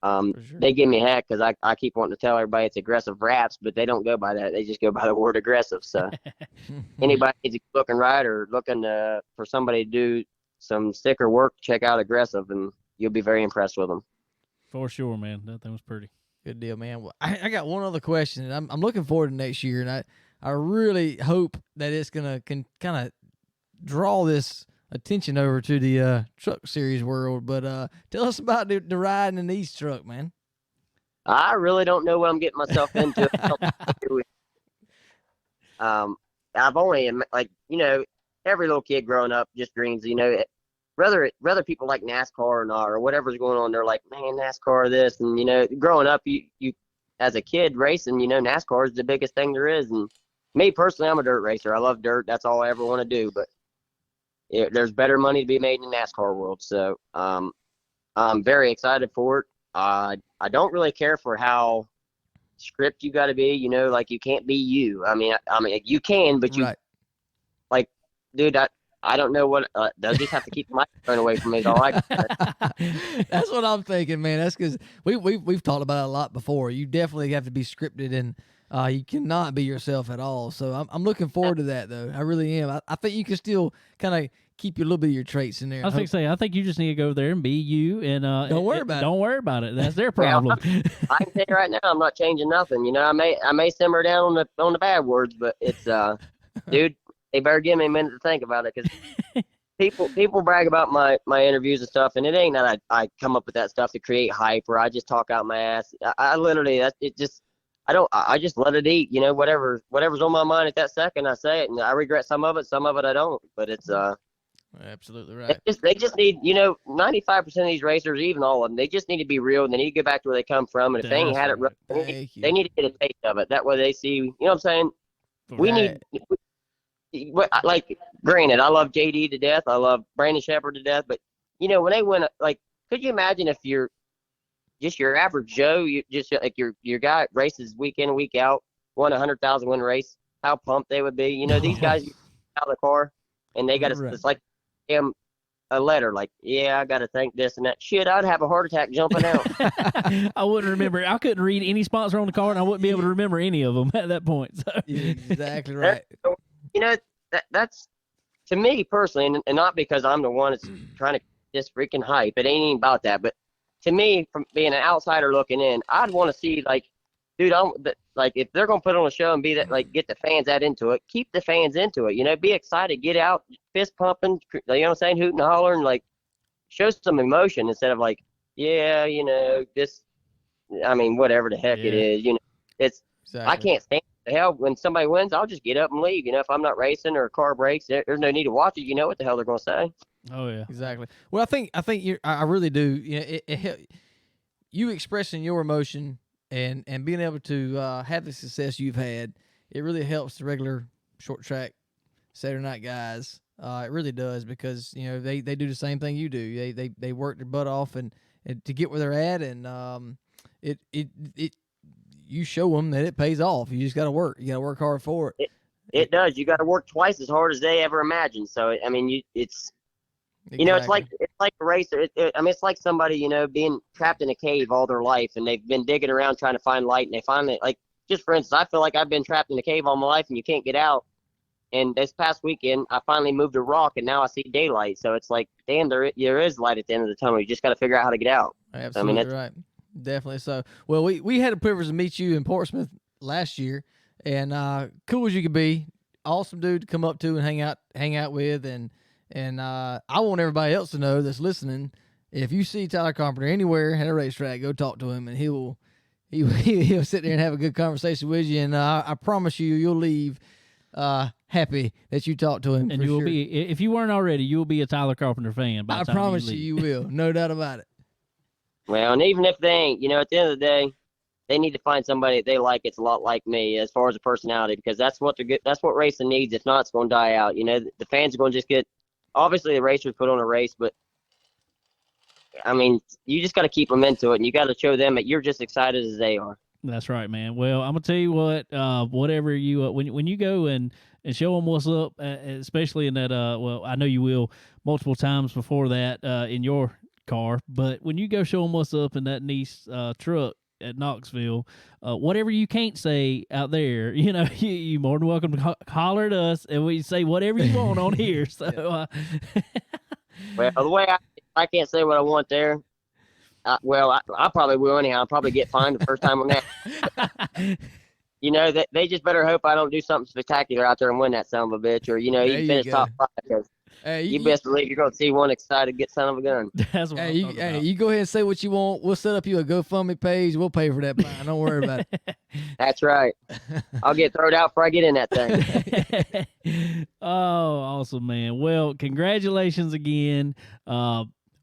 For sure. They give me heck because I keep wanting to tell everybody it's aggressive wraps, but they don't go by that. They just go by the word aggressive. So anybody needs a looking ride or looking for somebody to do some sticker work, check out aggressive, and you'll be very impressed with them. For sure, man. That thing was pretty. Good deal, man. Well, I got one other question, and I'm looking forward to next year, and I really hope that it's gonna kind of draw this attention over to the truck series world. But tell us about the riding in the East truck, man. I really don't know what I'm getting myself into. I've only every little kid growing up just dreams, whether people like NASCAR or not, or whatever's going on, they're like, man, NASCAR this. And, growing up, you as a kid racing, NASCAR is the biggest thing there is. And me personally, I'm a dirt racer. I love dirt. That's all I ever want to do. But there's better money to be made in the NASCAR world. So I'm very excited for it. I don't really care for how script you got to be, like you can't be you. I mean, you can, but you, Right. like, dude, I don't know what. They'll just have to keep the microphone away from me. Is all right. That's what I'm thinking, man. That's because we've talked about it a lot before. You definitely have to be scripted, and you cannot be yourself at all. So I'm looking forward to that, though. I really am. I think you can still kind of keep a little bit of your traits in there. I think you just need to go there and be you, and Don't worry about it. Don't worry about it. That's their problem. I can tell you right now, I'm not changing nothing. I may simmer down on the bad words, but it's dude. They better give me a minute to think about it, because people brag about my interviews and stuff, and it ain't that I come up with that stuff to create hype or I just talk out my ass. I literally I just let it eat. Whatever's on my mind at that second, I say it, and I regret some of it I don't. But it's absolutely right. they just need 95% of these racers, even all of them, they just need to be real, and they need to get back to where they come from. And if they ain't had it, they need to get a taste of it. That way they see. You know what I'm saying? We need. Like, granted, I love JD to death. I love Brandon Shepherd to death. But, when they win, could you imagine if you're just your average Joe, you just like your guy races week in and week out, won 100,000 win race, how pumped they would be. These guys out of the car, and they got to, it's like a letter, like, yeah, I got to think this and that. Shit, I'd have a heart attack jumping out. I wouldn't remember. I couldn't read any sponsor on the car, and I wouldn't be able to remember any of them at that point. So. Exactly right. That's to me personally, and not because I'm the one that's trying to just freaking hype. It ain't even about that. But to me, from being an outsider looking in, I'd want to see, like, dude, if they're gonna put on a show and be that, like, get the fans that into it, keep the fans into it. Be excited, get out, fist pumping, what I'm saying, hooting and hollering, like, show some emotion instead of like, yeah, this. I mean, whatever the heck it is, it's. Exactly. I can't stand. The hell, when somebody wins, I'll just get up and leave. If I'm not racing or a car breaks, there's no need to watch it. You know what the hell they're going to say. Oh yeah, exactly. Well, I think I really do. You expressing your emotion and being able to have the success you've had, it really helps the regular short track Saturday night guys. It really does, because they do the same thing you do. They work their butt off and to get where they're at, and it you show them that it pays off. You just got to work. You got to work hard for it. It does. You got to work twice as hard as they ever imagined. So I mean, it's exactly. it's like a racer. It's like somebody being trapped in a cave all their life, and they've been digging around trying to find light, and they finally, like, just for instance, I feel like I've been trapped in a cave all my life, and you can't get out. And this past weekend, I finally moved a rock, and now I see daylight. So it's like, damn, there is light at the end of the tunnel. You just got to figure out how to get out. Absolutely right. Definitely so. Well, we had the privilege to meet you in Portsmouth last year, and cool as you could be, awesome dude to come up to and hang out with, and I want everybody else to know that's listening, if you see Tyler Carpenter anywhere at a racetrack, go talk to him, and he'll sit there and have a good conversation with you, and I promise you'll leave happy that you talked to him. And you will be, if you weren't already, you will be a Tyler Carpenter fan. By the time promise you will, no doubt about it. Well, and even if they ain't, at the end of the day, they need to find somebody that they like. It's a lot like me as far as a personality, because that's what racing needs. If not, it's going to die out. The fans are going to just get. Obviously, the racers put on a race, but I mean, you just got to keep them into it, and you got to show them that you're just excited as they are. That's right, man. Well, I'm gonna tell you what. Whatever you when you go and show them what's up, especially in that. Well, I know you will multiple times before that in your car, but when you go show them what's up in that niece truck at Knoxville, whatever you can't say out there, you more than welcome to holler at us, and we say whatever you want on here. So, well, the way I can't say what I want there. I probably will anyhow. I'll probably get fined the first time on that. They just better hope I don't do something spectacular out there and win that son of a bitch, or you finish top 5. Because you best believe you're gonna see one excited get son of a gun. That's what I'm talking about. You go ahead and say what you want. We'll set up you a GoFundMe page. We'll pay for that fine. Don't worry about it. That's right. I'll get thrown out before I get in that thing. Oh, awesome, man. Well, congratulations again.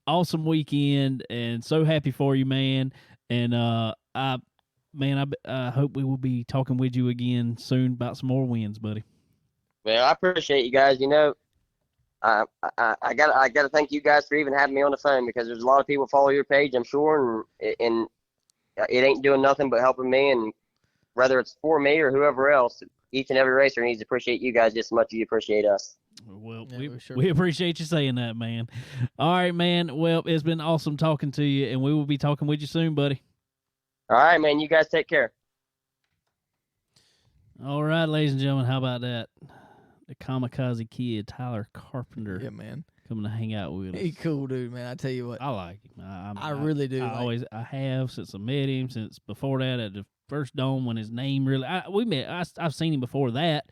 Awesome weekend, and so happy for you, man. And I hope we will be talking with you again soon about some more wins, buddy. Well, I appreciate you guys. I gotta thank you guys for even having me on the phone, because there's a lot of people follow your page, I'm sure, and it ain't doing nothing but helping me. And whether it's for me or whoever else, each and every racer needs to appreciate you guys just as much as you appreciate us. Well, we appreciate you saying that, man. All right, man. Well, it's been awesome talking to you, and we will be talking with you soon, buddy. All right, man. You guys take care. All right, ladies and gentlemen, how about that? The Kamikaze Kid, Tyler Carpenter. Yeah, man. Coming to hang out with us. He's cool, dude, man. I tell you what. I like him. I really do. I have since I met him, since before that at the first Dome when his name really, I've seen him before that.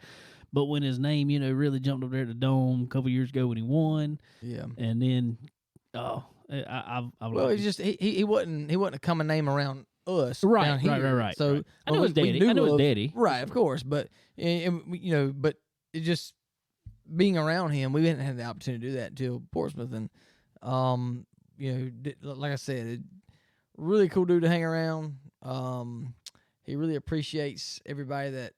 But when his name, really jumped up there at the Dome a couple years ago when he won, and then, he wasn't a common name around us, right, down here. right. So I know his daddy, right, of course, but but it just being around him, we didn't have the opportunity to do that until Portsmouth, and like I said, really cool dude to hang around. He really appreciates everybody that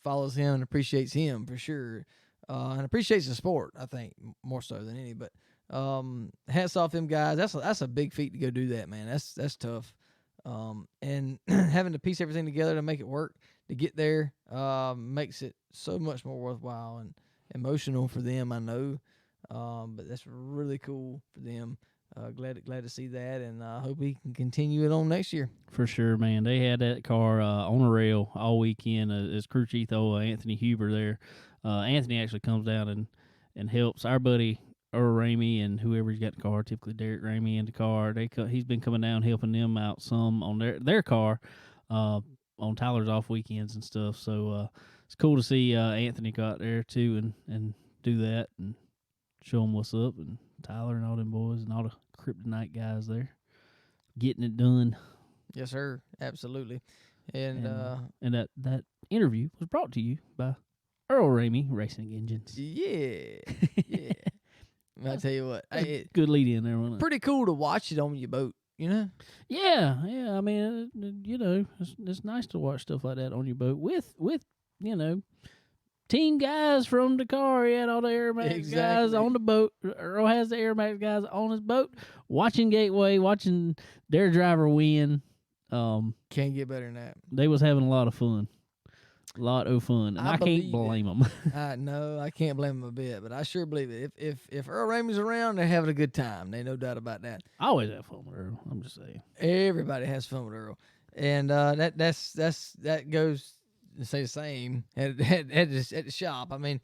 follows him and appreciates him for sure, and appreciates the sport, I think, more so than any. But hats off them guys. That's a big feat to go do that, man. That's tough. And having to piece everything together to make it work to get there makes it so much more worthwhile and emotional for them, I know. But that's really cool for them. Glad to see that, and I hope he can continue it on next year. For sure, man. They had that car on a rail all weekend as crew chief, Anthony Huber there. Anthony actually comes down and helps our buddy Earl Ramey and whoever's got the car, typically Derek Ramey in the car. He's been coming down helping them out some on their car on Tyler's off weekends and stuff. So it's cool to see Anthony go out there too and do that and show them what's up, and Tyler and all them boys and all the Kryptonite guys there getting it done. Yes, sir. Absolutely. And that interview was brought to you by Earl Ramey Racing Engines. Yeah. I tell you what, good lead in there, wasn't it? Pretty cool to watch it on your boat, Yeah. I mean, it's nice to watch stuff like that on your boat with team guys from the car. He had all the Air Max guys on the boat. Earl has the Air Max guys on his boat, watching Gateway, watching their driver win. Can't get better than that. They was having a lot of fun. And I can't blame them. No, I can't blame them a bit, but I sure believe it. If Earl Ramey's around, they're having a good time. There's no doubt about that. I always have fun with Earl. I'm just saying. Everybody has fun with Earl, and that goes to say the same at the shop. I mean,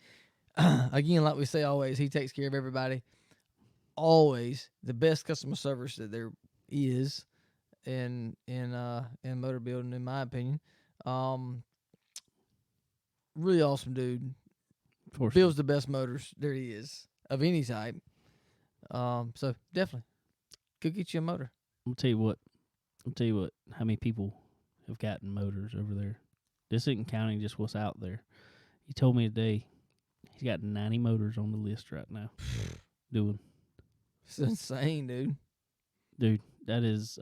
again, like we say always, he takes care of everybody. Always the best customer service that there is in motor building, in my opinion. Really awesome dude. Builds the best motors there is of any type. So definitely go get you a motor. I'll tell you what. How many people have gotten motors over there? This isn't counting just what's out there. He told me today he's got 90 motors on the list right now. It's insane, dude. Dude, that is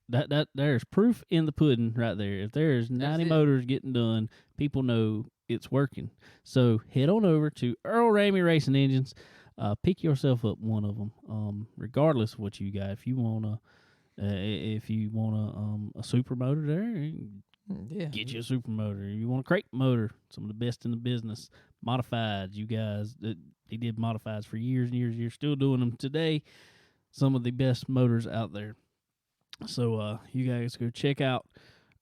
that there's proof in the pudding right there. If there's 90 motors getting done, people know it's working. So head on over to Earl Ramey Racing Engines. pick yourself up one of them. Regardless of what you got, if you want a super motor there, Yeah. get you a super motor. If you want a crate motor, some of the best in the business. Modifieds, you guys, they did modifieds for years and years and years, still doing them today. Some of the best motors out there. So you guys go check out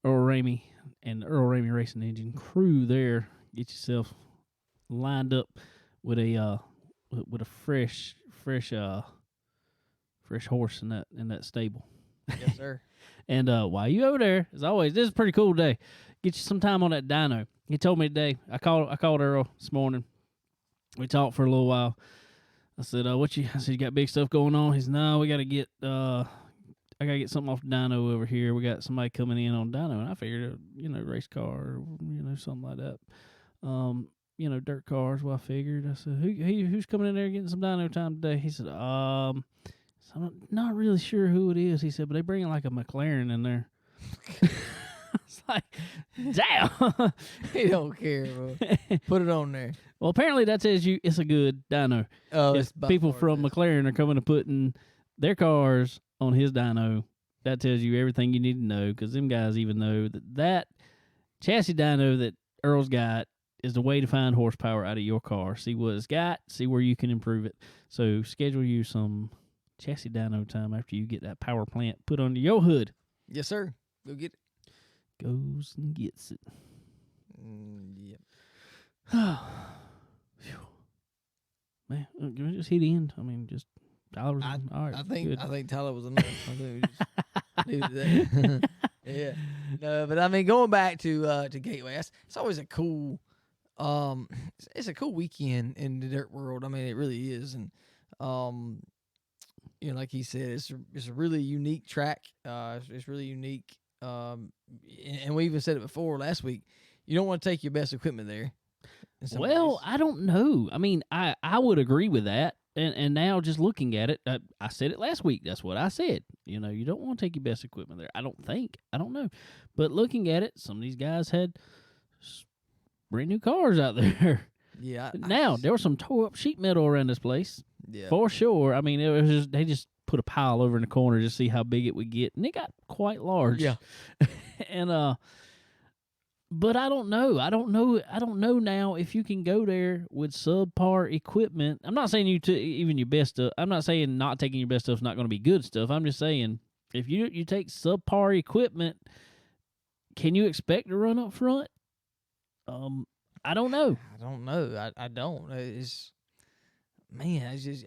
Earl Ramey and the Earl Ramey Racing Engine crew there. Get yourself lined up with a fresh horse in that stable. Yes, sir. And while you over there, as always, this is a pretty cool day. Get you some time on that dyno. He told me today. I called Earl this morning. We talked for a little while. I said, I said, you got big stuff going on? He said, no, we got to get, I got to get something off the dyno over here. We got somebody coming in on dyno. And I figured, race car or, something like that. Dirt cars. Well, I figured. I said, who's coming in there getting some dyno time today? He said, I'm not really sure who it is. He said, but they bring like a McLaren in there. I was like, damn. He don't care, bro. Put it on there. Well, apparently that tells you it's a good dyno. Oh, if people from McLaren are coming to putting their cars on his dyno, that tells you everything you need to know, because them guys even know that chassis dyno that Earl's got is the way to find horsepower out of your car. See what it's got, see where you can improve it. So schedule you some chassis dyno time after you get that power plant put under your hood. Yes, sir. Go get it. Goes and gets it. Yep. Man, can we just hit the end? I mean, just Tyler was all right. I think good. I think Tyler was enough. I think we just leave it at that. Yeah. No, but I mean, going back to Gateway, it's always a cool it's a cool weekend in the dirt world. I mean, it really is. And like he said, it's a really unique track. It's really unique. And we even said it before last week. You don't want to take your best equipment there. Well, I don't know. I mean, I would agree with that. And now just looking at it, I said it last week. That's what I said. You don't want to take your best equipment there. I don't think. I don't know. But looking at it, some of these guys had brand new cars out there. Yeah. There was some tore up sheet metal around this place. Yeah. For sure. I mean, it was they just put a pile over in the corner to see how big it would get, and it got quite large. Yeah. And but I don't know. I don't know now if you can go there with subpar equipment. I'm not saying you to even your best stuff. I'm not saying not taking your best stuff is not going to be good stuff. I'm just saying if you take subpar equipment, can you expect to run up front? I don't know. I don't know. I don't. It's just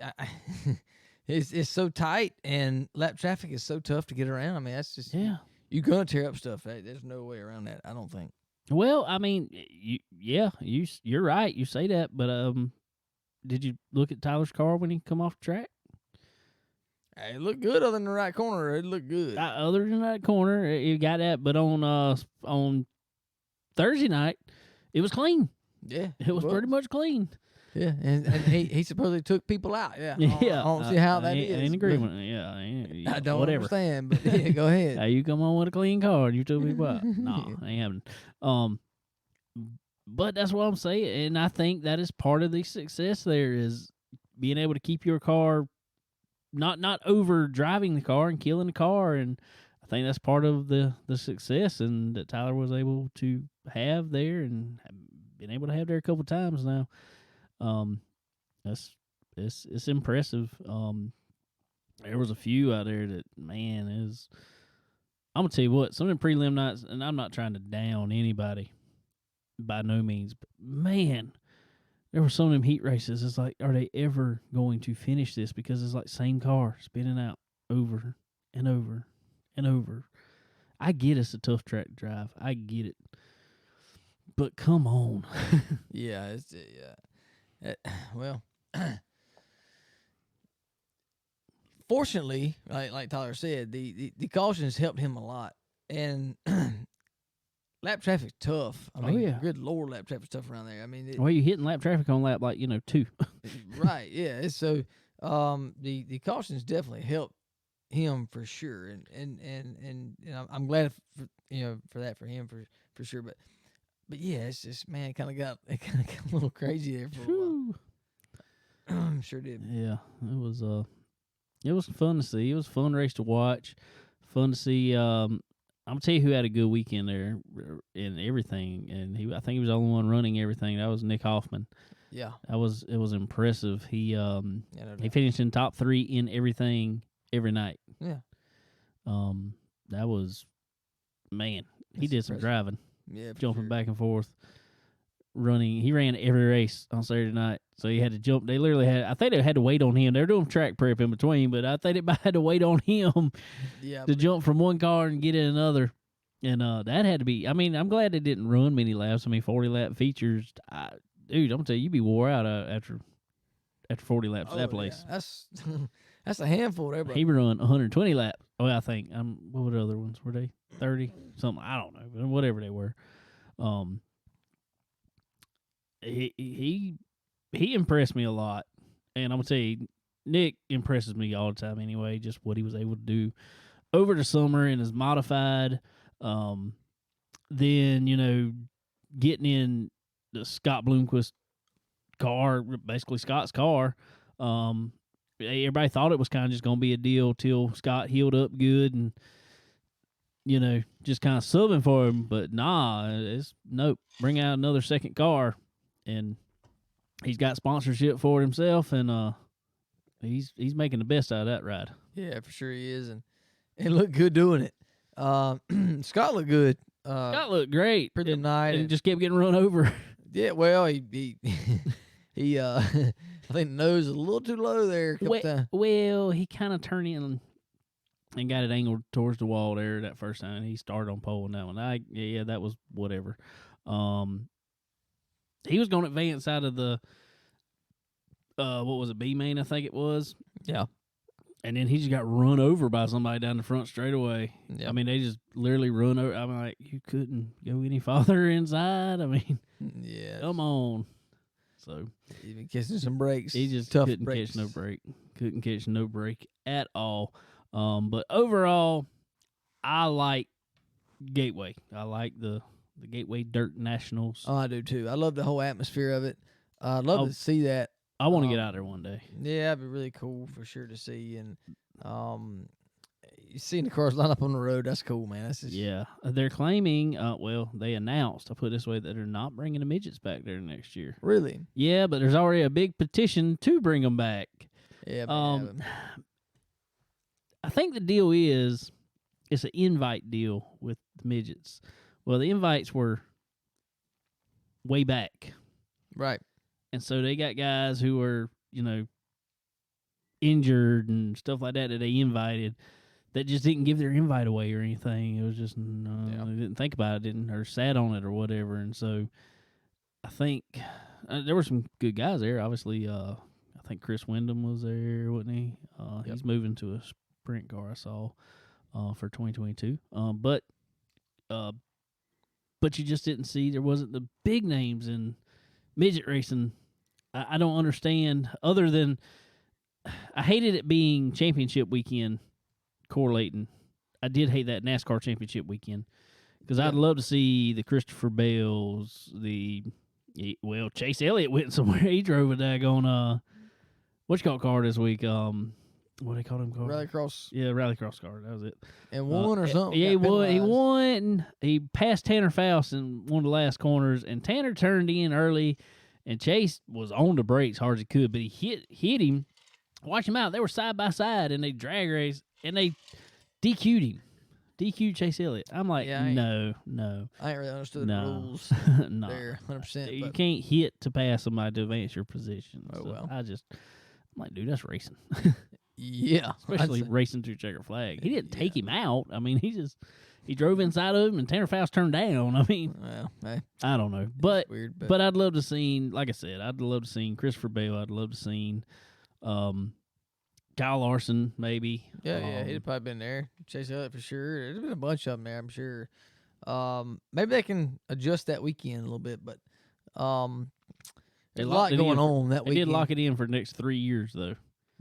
it's so tight, and lap traffic is so tough to get around. I mean, that's just you're gonna tear up stuff. There's no way around that. I don't think. Well, I mean, you're right. You say that, but did you look at Tyler's car when he come off the track? It looked good other than the right corner. It looked good. Other than that corner, you got that. But on Thursday night, it was clean. Yeah, it was pretty much clean. Yeah, and he supposedly took people out. Yeah, yeah. I don't see how that is. In agreement. Yeah, I don't whatever. understand, but yeah, go ahead. Hey, you come on with a clean car and you took people out. No, ain't happening. But that's what I'm saying, and I think that is part of the success there is being able to keep your car, not over driving the car and killing the car, and I think that's part of the success and that Tyler was able to have there and been able to have there a couple times now. It's impressive. There was a few out there that, man, I'm gonna tell you what, some of them prelim nights, and I'm not trying to down anybody by no means, but man, there were some of them heat races. It's like, are they ever going to finish this? Because it's like same car spinning out over and over and over. I get it's a tough track to drive. I get it. But come on. Yeah, well, fortunately, like Tyler said, the cautions helped him a lot, and lap traffic's tough. I mean, good Lord, lap traffic's tough around there. I mean, you're hitting lap traffic on lap 2. Right? Yeah. So, the cautions definitely helped him for sure, and I'm glad for that for him for sure, But yeah, it's just, man, it kind of got a little crazy there for a while. Sure did. Yeah, it was fun to see. It was a fun race to watch. Fun to see. I'm gonna tell you who had a good weekend there in everything, and I think he was the only one running everything. That was Nick Hoffman. Yeah. It was impressive. He No he doubt. finished in top 3 in everything every night. Yeah. That was, man. He That's did some impressive. driving, Yeah. For jumping sure. back and forth, running. He ran every race on Saturday night, so he had to jump. They literally had. I think they had to wait on him. They were doing track prep in between, but I think they had to wait on him Yeah. to jump from one car and get in another. And that had to be. I mean, I'm glad they didn't run many laps. I mean, 40-lap features. Dude, I'm gonna tell you, you'd be wore out after 40 laps of that place. Yeah. That's a handful there, bro. He run 120 laps. Oh, I think. What were the other ones? Were they 30? Something. I don't know. But whatever they were. He impressed me a lot. And I'm going to tell you, Nick impresses me all the time anyway, just what he was able to do over the summer in his modified. Then, getting in the Scott Bloomquist car, basically Scott's car. Everybody thought it was kind of just going to be a deal till Scott healed up good and, just kind of subbing for him. But nah, nope. Bring out another second car. And he's got sponsorship for it himself, and he's making the best out of that ride. Yeah, for sure he is, and looked good doing it. Scott looked good. Scott looked great. Pretty night, and just kept getting run over. Yeah, well, he I think the nose is a little too low there. Well, he kind of turned in and got it angled towards the wall there that first time. He started on pole on that one. That was whatever. He was going to advance out of the what was it, B main, I think it was. Yeah. And then he just got run over by somebody down the front straightaway. Yep. I mean, they just literally run over. I'm like, you couldn't go any farther inside. I mean, yeah, come on. So even catching some breaks. he just tough couldn't breaks. catch no break. Couldn't catch no break at all. But overall, I like Gateway. I like the Gateway Dirt Nationals. Oh, I do too. I love the whole atmosphere of it. I'd love to see that. I want to get out there one day. Yeah, it'd be really cool for sure to see. And you seeing the cars line up on the road, that's cool, man. That's just, yeah. They're claiming, they announced, I'll put it this way, that they're not bringing the midgets back there next year. Really? Yeah, but there's already a big petition to bring them back. Yeah. I think the deal is it's an invite deal with the midgets. Well, the invites were way back. Right. And so they got guys who were, injured and stuff like that they invited that just didn't give their invite away or anything. It was just, they didn't think about it, or sat on it or whatever. And so I think there were some good guys there. Obviously, I think Chris Wyndham was there, wasn't he? He's moving to a sprint car, I saw, for 2022. But you just didn't see, there wasn't the big names in midget racing. I don't understand, other than I hated it being championship weekend correlating. I did hate that NASCAR championship weekend because I'd love to see the Christopher Bells, Chase Elliott went somewhere. He drove a daggone, what you call car this week? What do they call him car? Rallycross. Yeah, Rallycross car. That was it. And won or something. Yeah, he got won. He penalized. won. He passed Tanner Faust in one of the last corners, and Tanner turned in early, and Chase was on the brakes hard as he could, but he hit him. Watch him out. They were side by side, and they drag raced, and they DQ'd him. DQ'd Chase Elliott. I'm like, no. I ain't really understood the rules No. there 100%. You But can't hit to pass somebody to advance your position. Oh, So well. I'm like, dude, that's racing. yeah. Especially racing through checker flag. He didn't take him out. I mean, he drove inside of him, and Tanner Faust turned down. I mean, Well, hey, I don't know. But it's weird. but I'd love to see, like I said, I'd love to see Christopher Bale. I'd love to see Kyle Larson, maybe. Yeah, he'd probably been there. Chase Elliott for sure. There's been a bunch of them there, I'm sure. Maybe they can adjust that weekend a little bit, but there's a lot going on that They weekend. did lock it in for the next 3 years, though.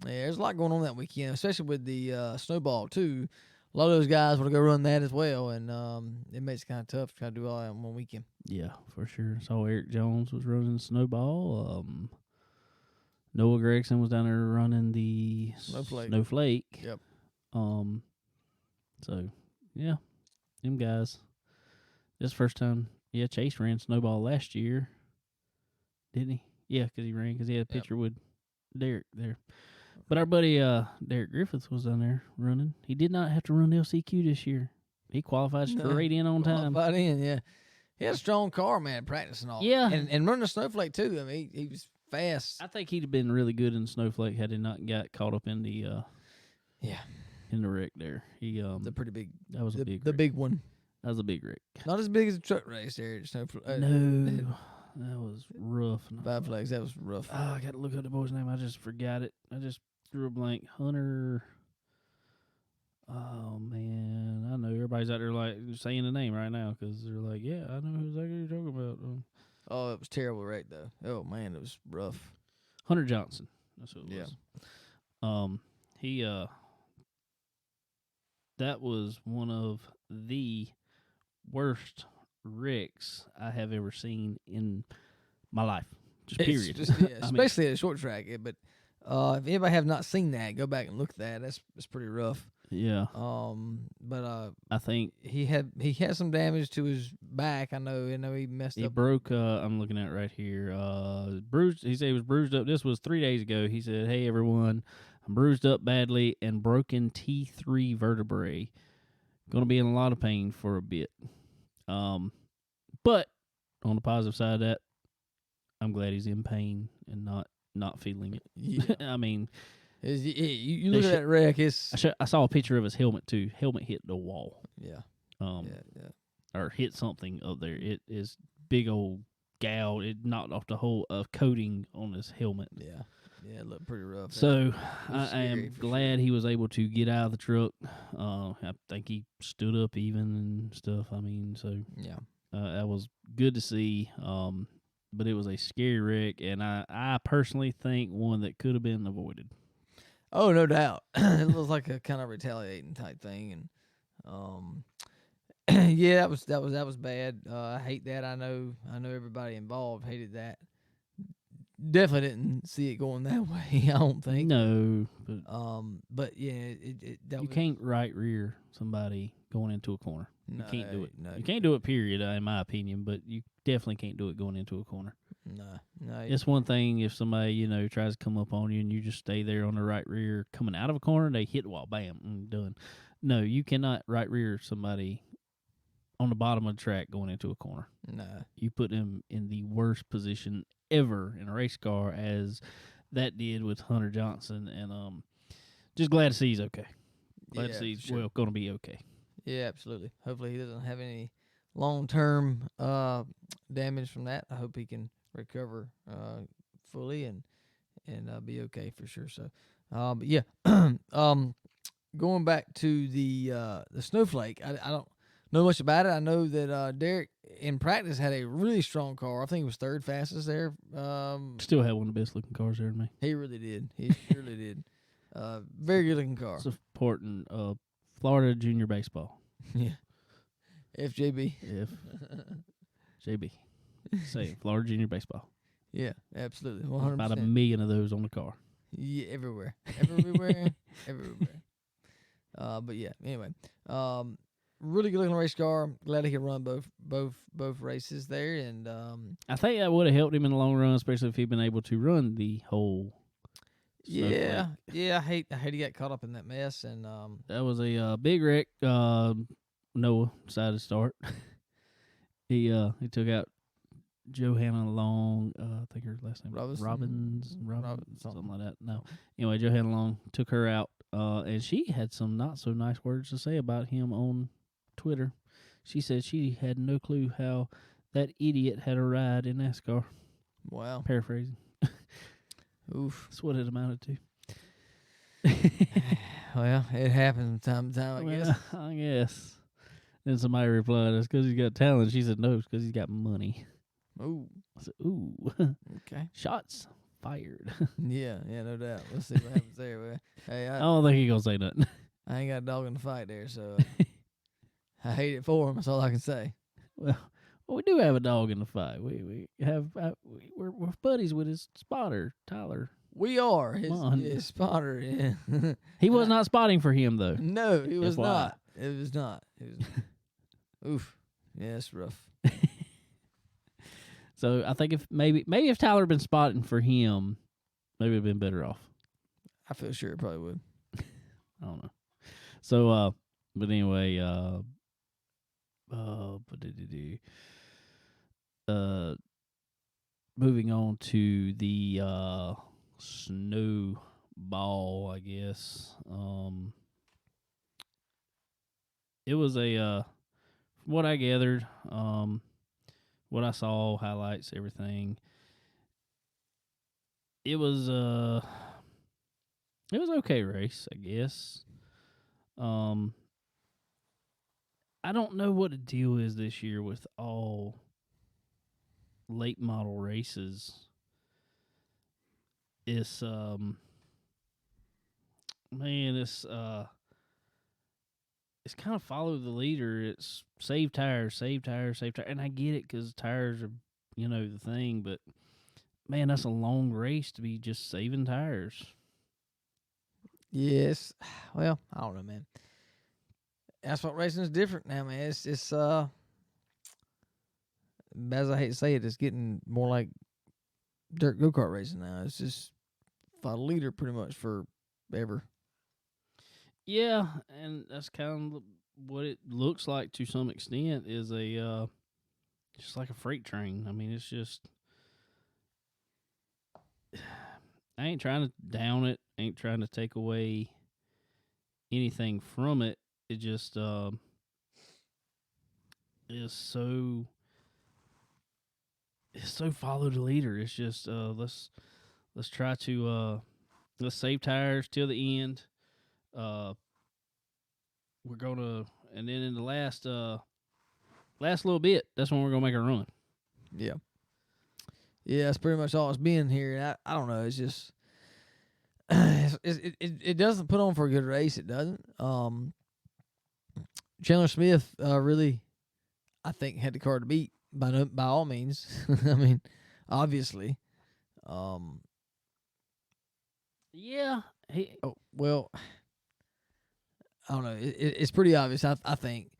Yeah, there's a lot going on that weekend, especially with the Snowball, too. A lot of those guys want to go run that as well, and it makes it kind of tough to try to do all that in one weekend. Yeah, for sure. Saw Eric Jones was running Snowball. Noah Gregson was down there running the Snowflake. Yep. So, yeah, them guys. This first time, yeah, Chase ran Snowball last year, didn't he? Yeah, because he had a picture with Derek there. But our buddy Derek Griffiths was down there running. He did not have to run LCQ this year. He qualified straight in on time. Qualified in, yeah. He had a strong car, man, practicing all. Yeah. And running a Snowflake, too. I mean, he was fast. I think he'd have been really good in Snowflake had he not got caught up in the in the wreck there. He the pretty big. That was a big the wreck. big one. That was a big wreck. Not as big as a truck race there at Snowflake. No, that was rough. Five Flags, that was rough. Oh, I got to look up the boy's name. I just forgot it. I just drew a blank. Hunter. Oh man, I know everybody's out there like saying the name right now because they're like, yeah, I know who exactly you're talking about. Oh, it was terrible wreck though. Oh man, it was rough. Hunter Johnson. That's who it Yeah. was. He that was one of the worst wrecks I have ever seen in my life. Just period. Especially at a short track. But if anybody have not seen that, go back and look at that. That's pretty rough. Yeah. But I think he had some damage to his back. I know he messed up. He broke. I'm looking at it right here. Bruised. He said he was bruised up. This was 3 days ago. He said, "Hey everyone, I'm bruised up badly and broken T3 vertebrae. Going to be in a lot of pain for a bit. But on the positive side of that, I'm glad he's in pain and not feeling it. Yeah. I mean, you look at that wreck. I saw a picture of his helmet too. Helmet hit the wall. Yeah. Or hit something up there. It is big old gouged. It knocked off the whole coating on his helmet. Yeah. Yeah, it looked pretty rough. So I am glad he was able to get out of the truck. I think he stood up even and stuff. I mean, so yeah, that was good to see. But it was a scary wreck, and I personally think one that could have been avoided. Oh, no doubt. It looks like a kind of retaliating type thing, and yeah, that was bad. I hate that. I know everybody involved hated that. Definitely didn't see it going that way. I don't think. No, but yeah, you can't right rear somebody going into a corner. No, you can't do it. No, you can't do it. Period. In my opinion, but you definitely can't do it going into a corner. No. It's one thing if somebody tries to come up on you and you just stay there on the right rear coming out of a corner. They hit the wall, bam, done. No, you cannot right rear somebody on the bottom of the track going into a corner. No, you put them in the worst position ever in a race car, as that did with Hunter Johnson, and just glad to see he's okay. Glad to see he's going to be okay. Yeah, absolutely. Hopefully he doesn't have any long-term damage from that. I hope he can recover fully and be okay for sure. So, but yeah, going back to the Snowflake, I don't know much about it. I know that Derek in practice had a really strong car. I think it was third fastest there. Still had one of the best looking cars there to me. He really did. He surely did. Very good looking car. Supporting Florida Junior Baseball. Yeah. FJB. JB. Say Florida Junior Baseball. Yeah, absolutely. 100%. About 1 million of those on the car. Yeah, everywhere. Everywhere. But yeah, anyway. Really good looking race car. Glad he could run both races there, and I think that would have helped him in the long run, especially if he'd been able to run the whole. Yeah. I hate he got caught up in that mess, and that was a big wreck. Noah decided to start. He took out Johanna Long. I think her last name was Robbins, something like that. No, anyway, Johanna Long took her out, and she had some not so nice words to say about him on Twitter. She said she had no clue how that idiot had a ride in NASCAR. Wow. Paraphrasing. Oof. That's what it amounted to. Well, it happens from time to time, I guess. I guess. Then somebody replied, "It's because he's got talent." She said, "No, it's because he's got money." Ooh. I said, "Ooh." Okay. Shots fired. Yeah, no doubt. We'll see what happens there. Well, hey, I don't think he's going to say nothing. I ain't got a dog in the fight there, so I hate it for him. That's all I can say. Well, we do have a dog in the fight. We're buddies with his spotter, Tyler. We are on. his spotter. Yeah. He was not spotting for him though. No, he was FYI. not. It was not. It was. Oof. Yeah, it's rough. So I think if maybe if Tyler had been spotting for him, maybe it'd been better off. I feel sure it probably would. I don't know. So but anyway, moving on to the snowball, I guess. It was a from what I gathered, what I saw, highlights, everything. It was okay race, I guess. I don't know what the deal is this year with all late model races. It's it's kind of follow the leader. It's save tires, and I get it because tires are the thing, but man, that's a long race to be just saving tires. Yes. Well, I don't know, man. Asphalt racing is different now, man. It's as I hate to say it, it's getting more like dirt go-kart racing now. It's just follow leader pretty much forever. Yeah, and that's kind of what it looks like to some extent. Is a just like a freight train. I mean, it's just I ain't trying to down it. Ain't trying to take away anything from it. It just is so. It's so follow the leader. It's just let's try to let's save tires till the end. We're gonna, and then in the last little bit, that's when we're gonna make a run. Yeah. Yeah, that's pretty much all it's been here. And I don't know. It's just it doesn't put on for a good race. It doesn't. Chandler Smith really, I think, had the car to beat by all means. I mean, obviously. Yeah. Well, I don't know. It's pretty obvious. I think.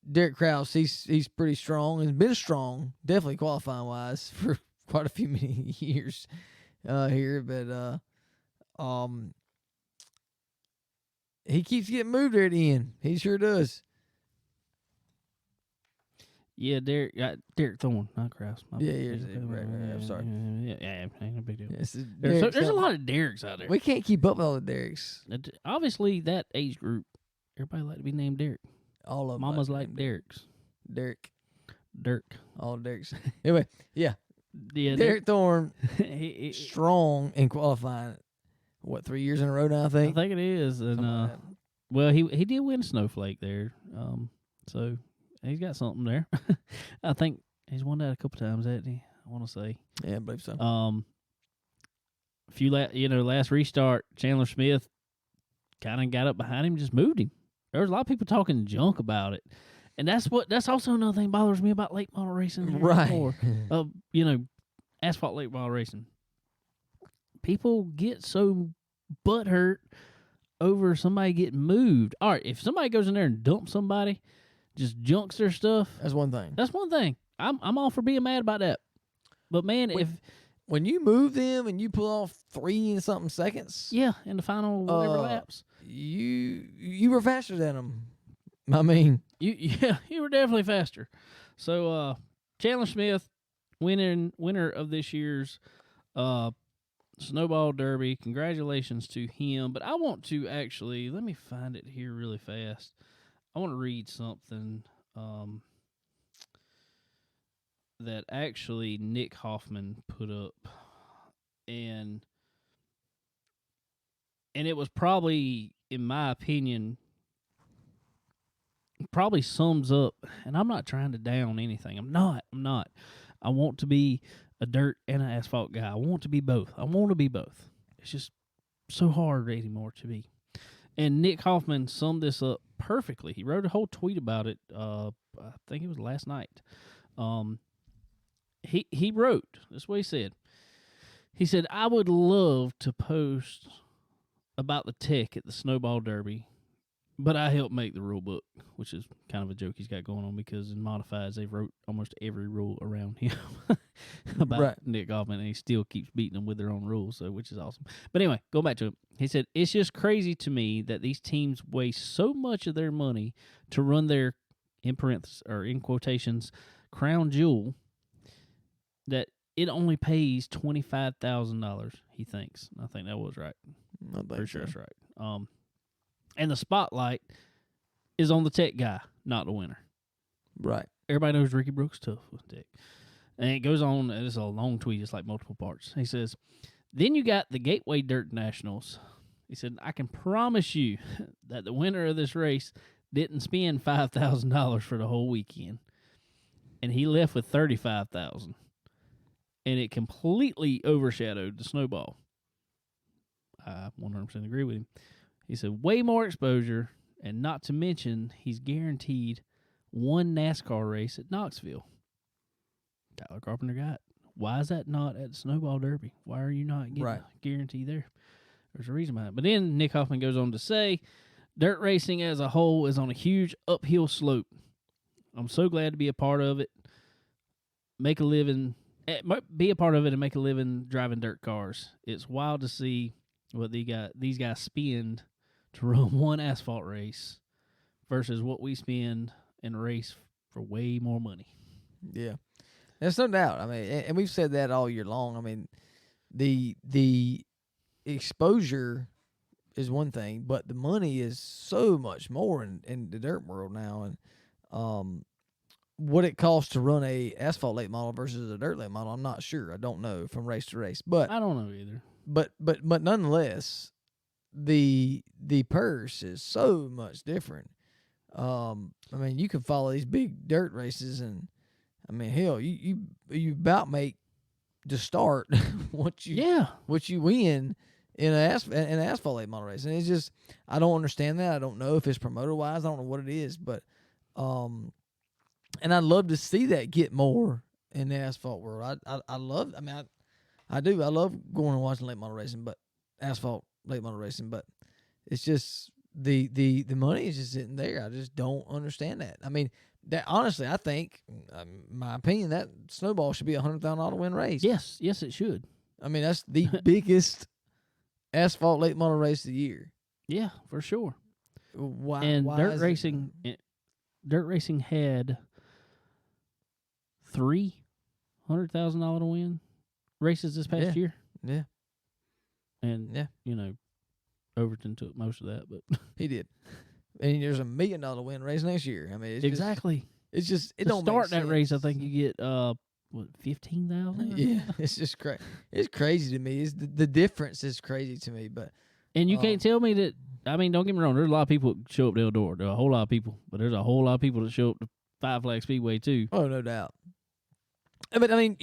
Derek Krause, he's pretty strong and been strong, definitely qualifying wise for quite a few many years here, but he keeps getting moved there at the end. He sure does. Yeah, Derek Thorne, not Krause. Yeah, right. I'm sorry. Yeah, ain't no big deal. There's a lot of Derek's out there. We can't keep up with all the Dereks. Obviously, that age group, everybody like to be named Derek. All of them. Mamas like Derek's. Dirk. All Derek's. Anyway, yeah. Derek Thorne, strong in qualifying. What, 3 years in a row now? I think it is, and well, he did win Snowflake there, so he's got something there. I think he's won that a couple times, hasn't he? I want to say. Yeah, I believe so. Last restart, Chandler Smith kind of got up behind him, just moved him. There was a lot of people talking junk about it. And that's also another thing bothers me about late model racing. Right. Asphalt late model racing. People get so butthurt over somebody getting moved. All right, if somebody goes in there and dumps somebody, just junks their stuff. That's one thing. I'm all for being mad about that. But man, when you move them and you pull off 3 and something seconds, in the final whatever laps, you were faster than them. I mean, you were definitely faster. So Chandler Smith, winner of this year's Snowball Derby. Congratulations to him. But I want to actually, let me find it here really fast. I want to read something that actually Nick Hoffman put up, and it was probably, in my opinion, probably sums up, and I'm not trying to down anything. I'm not. I want to be a dirt and an asphalt guy. I want to be both. It's just so hard anymore to be. And Nick Hoffman summed this up perfectly. He wrote a whole tweet about it. I think it was last night. He wrote, this is what he said. He said, I would love to post about the tech at the Snowball Derby, but I helped make the rule book, which is kind of a joke he's got going on because in Modifieds, they wrote almost every rule around him about Nick Hoffman, and he still keeps beating them with their own rules, so which is awesome. But anyway, go back to it. He said, it's just crazy to me that these teams waste so much of their money to run their, in parentheses, or in quotations, crown jewel, that it only pays $25,000, he thinks. I think that was right. Pretty sure that's right. And the spotlight is on the tech guy, not the winner. Right. Everybody knows Ricky Brooks tough with tech. And it goes on, and it's a long tweet, it's like multiple parts. He says, then you got the Gateway Dirt Nationals. He said, I can promise you that the winner of this race didn't spend $5,000 for the whole weekend. And he left with $35,000. And it completely overshadowed the Snowball. I 100% agree with him. He said, way more exposure, and not to mention, he's guaranteed one NASCAR race at Knoxville. Tyler Carpenter got it. Why is that not at the Snowball Derby? Why are you not getting a guarantee there? There's a reason behind it. But then Nick Hoffman goes on to say, dirt racing as a whole is on a huge uphill slope. I'm so glad to be a part of it. Be a part of it and make a living driving dirt cars. It's wild to see what these guys spend to run one asphalt race versus what we spend in a race for way more money. Yeah, there's no doubt. I mean, and we've said that all year long. I mean, the exposure is one thing, but the money is so much more in the dirt world now. And what it costs to run a asphalt late model versus a dirt late model, I'm not sure. I don't know from race to race, but I don't know either. But nonetheless, the purse is so much different. I mean, you can follow these big dirt races, and I mean, hell, you about make to start what you win in an asphalt late model race, and it's just I don't understand that. I don't know if it's promoter wise. I don't know what it is, but and I'd love to see that get more in the asphalt world. I love. I mean, I do. I love going and watching late model racing, but asphalt late model racing. But it's just the money is just sitting there. I just don't understand that. I mean, that honestly, I think, my opinion, that Snowball should be a $100,000 win race. Yes, it should. I mean, that's the biggest asphalt late model race of the year. Yeah, for sure. Why? And why dirt racing had $300,000 to win races this past year. Yeah. And, Overton took most of that, but he did. And there's $1 million win race next year. I mean, it's exactly. It's just it to don't start make that sense. race. I think you get $15,000. Yeah, it's just crazy. It's crazy to me. It's the difference is crazy to me. But you can't tell me that. I mean, don't get me wrong. There's a lot of people that show up to Eldora. There are a whole lot of people, but there's a whole lot of people that show up to Five Flag Speedway too. Oh, no doubt. But I mean,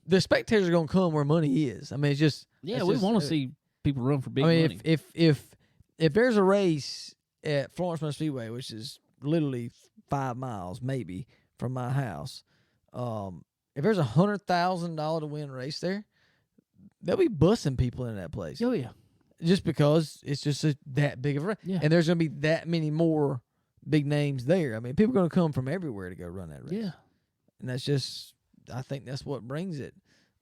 the spectators are gonna come where money is. I mean, it's just we want to see people run for big money. If there's a race at Florence Motor Speedway, which is literally 5 miles maybe from my house, if there's $100,000 to win race there, they'll be bussing people into that place. Oh yeah, just because it's just that big of a race, and there's gonna be that many more big names there. I mean, people are gonna come from everywhere to go run that race. Yeah, and that's just, I think that's what brings it.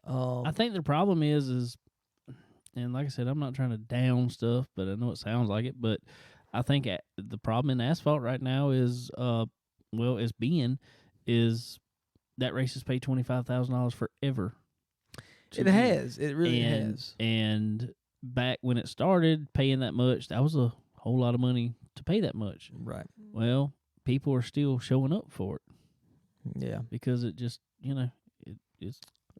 I think the problem is, and like I said, I'm not trying to down stuff, but I know it sounds like it. But I think the problem in asphalt right now is, is that race has paid $25,000 forever. It has. It really has. And back when it started paying that much, that was a whole lot of money to pay that much. Right. Well, people are still showing up for it. Yeah. Because it just, it's.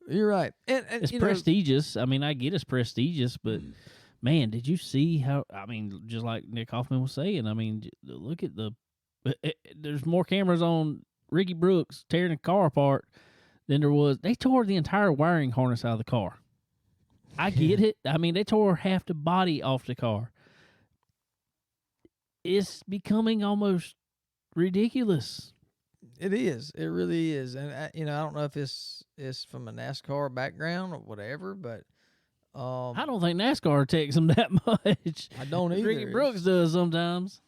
You're right. And it's prestigious. I mean, I get it's prestigious, but man, did you see how? I mean, just like Nick Hoffman was saying. I mean, look at there's more cameras on Ricky Brooks tearing a car apart than there was. They tore the entire wiring harness out of the car. I get it. I mean, they tore half the body off the car. It's becoming almost ridiculous. It is. It really is. And I don't know if it's from a NASCAR background or whatever, but I don't think NASCAR takes them that much. I don't either. Ricky Brooks does sometimes.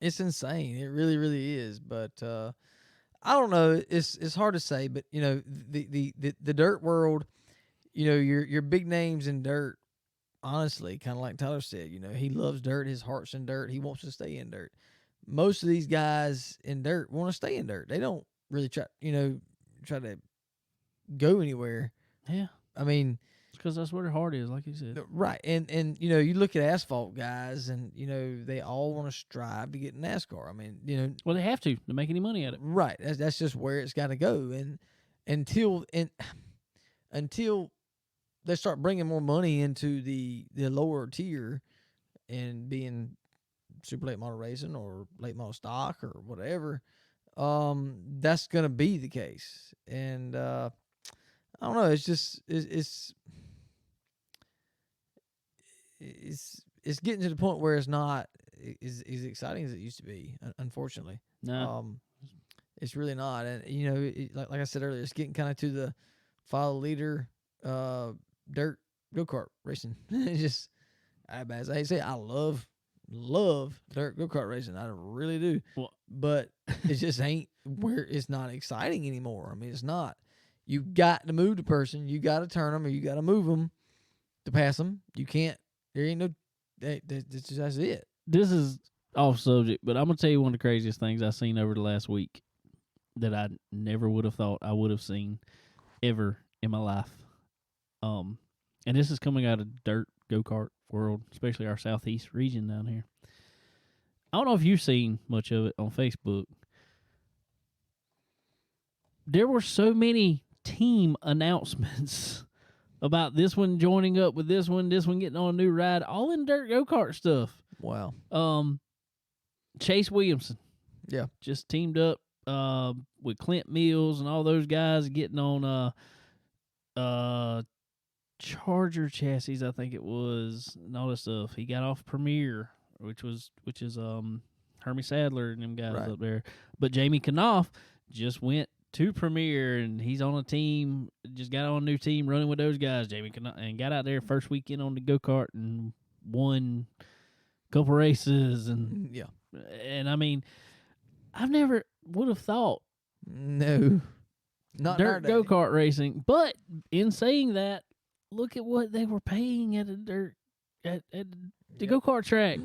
It's insane. It really, really is. But I don't know. It's hard to say. But the dirt world, your big names in dirt. Honestly, kind of like Tyler said, he loves dirt. His heart's in dirt. He wants to stay in dirt. Most of these guys in dirt want to stay in dirt. They don't really try to go anywhere. Yeah. I mean, because that's where their heart is, like you said. Right. And you look at asphalt guys and, they all want to strive to get in NASCAR. I mean, well, they have to make any money at it. Right. That's just where it's got to go. And until they start bringing more money into the lower tier and being super late model racing or late model stock or whatever, that's going to be the case. And I don't know. It's just it's getting to the point where it's not as exciting as it used to be. Unfortunately, no, it's really not. And like I said earlier, it's getting kind of to the follow leader dirt go-kart racing. It's just as I say, I love dirt go-kart racing. I really do. Well, but it just ain't where it's not exciting anymore. I mean, it's not. You got to move the person. You got to turn them, or you got to move them to pass them. You can't. There ain't no. That's it. This is off subject, but I'm gonna tell you one of the craziest things I've seen over the last week that I never would have thought I would have seen ever in my life. And this is coming out of dirt go-kart world, especially our southeast region down here. I don't know if you've seen much of it on Facebook. There were so many team announcements about this one joining up with this one getting on a new ride, all in dirt go-kart stuff. Wow. Chase Williamson. Yeah. Just teamed up with Clint Mills and all those guys getting on Charger chassis, I think it was, and all this stuff. He got off Premier, which is Hermie Sadler and them guys up there. But Jamie Knopf just went to Premier, and he's on a team, just got on a new team running with those guys, Jamie Knopf, and got out there first weekend on the go-kart and won a couple races. And yeah. And I mean, I've never would have thought no, not dirt go-kart racing. But in saying that, look at what they were paying at the go-kart track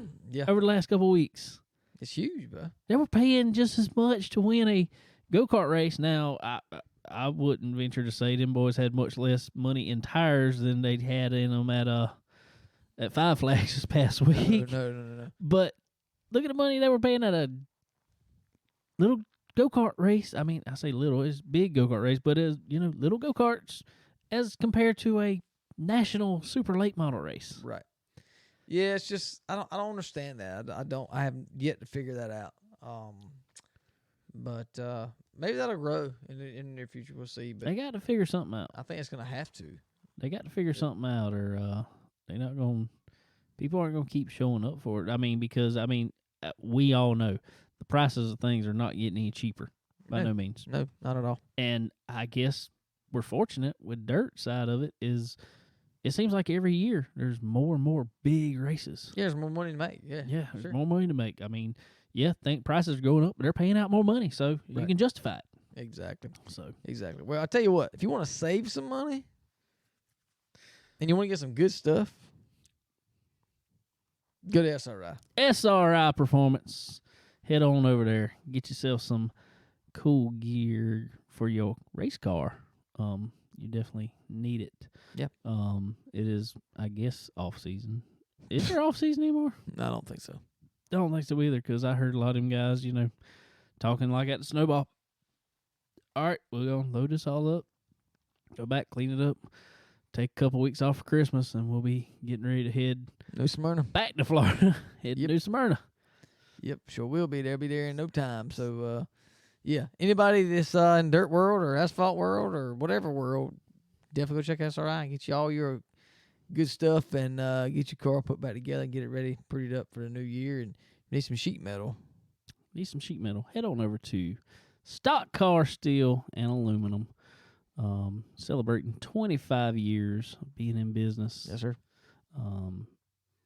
over the last couple of weeks. It's huge, bro. They were paying just as much to win a go-kart race. Now, I wouldn't venture to say them boys had much less money in tires than they'd had in them at Five Flags this past week. No. But look at the money they were paying at a little go-kart race. I mean, I say little, it's big go-kart race, but it's, little go-karts as compared to a national super late model race. Right. Yeah, it's just I don't understand that. I haven't yet to figure that out. But maybe that'll grow in the near future. We'll see. But they got to figure something out. I think it's gonna have to. They got to figure something out, or they're not going. People aren't going to keep showing up for it. I mean, because we all know the prices of things are not getting any cheaper by no means. No, not at all. And I guess we're fortunate with dirt side of it is. It seems like every year there's more and more big races. Yeah, there's more money to make. Yeah, there's sure. more money to make. I mean, think prices are going up, but they're paying out more money, so you can justify it. Exactly. Exactly. Well, I tell you what, if you want to save some money and you want to get some good stuff, go to SRI. SRI Performance. Head on over there. Get yourself some cool gear for your race car. You definitely need it. Yeah. It is, I guess, off season. Is there off season anymore? I don't think so. I don't think so either, because I heard a lot of them guys, talking like at the Snowball. All right, we're going to load this all up, go back, clean it up, take a couple weeks off for Christmas, and we'll be getting ready to head New Smyrna back to Florida. Head to New Smyrna. Yep, sure will be. They'll be there in no time. So, yeah, anybody that's in dirt world or asphalt world or whatever world, definitely go check SRI and get you all your good stuff and get your car put back together and get it ready, prettied up for the new year. And need some sheet metal. Head on over to stock car steel and aluminum. Celebrating 25 years of being in business. Yes, sir.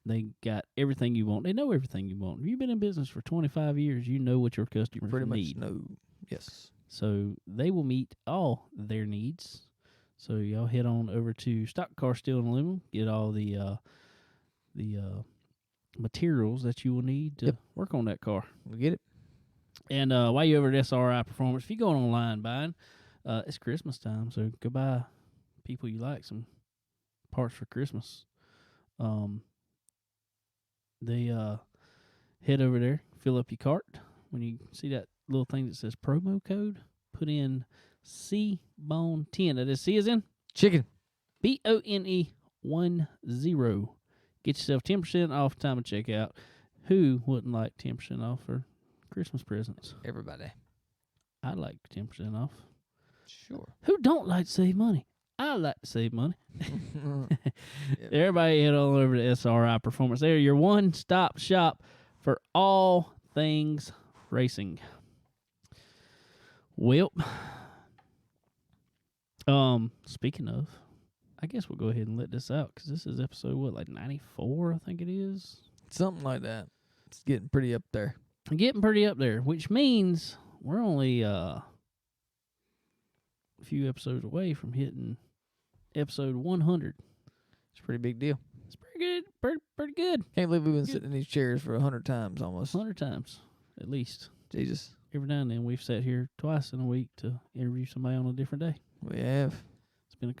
They got everything you want. They know everything you want. If you've been in business for 25 years, you know what your customers Pretty need. much no. Yes. So they will meet all their needs. So y'all head on over to Stock Car Steel and Aluminum. Get all the materials that you will need to work on that car. We get it. And while you're over at SRI Performance, if you're going online buying, it's Christmas time, so go buy people you like some parts for Christmas. They head over there, fill up your cart. When you see that little thing that says promo code, put in CBONE10. That is C as in Chicken. BONE10. Get yourself 10% off time of checkout. Who wouldn't like 10% off for Christmas presents? Everybody. I'd like 10% off. Sure. Who don't like to save money? I like to save money. Yep. Everybody head on over to SRI Performance. They're your one-stop shop for all things racing. Well, speaking of, I guess we'll go ahead and let this out because this is episode, like 94, I think it is? Something like that. It's getting pretty up there. Getting pretty up there, which means we're only a few episodes away from hitting episode 100. It's a pretty big deal. It's pretty good. Pretty good. Can't believe we've been sitting in these chairs for 100 times almost. 100 times, at least. Jesus. Every now and then we've sat here twice in a week to interview somebody on a different day. We have. It's been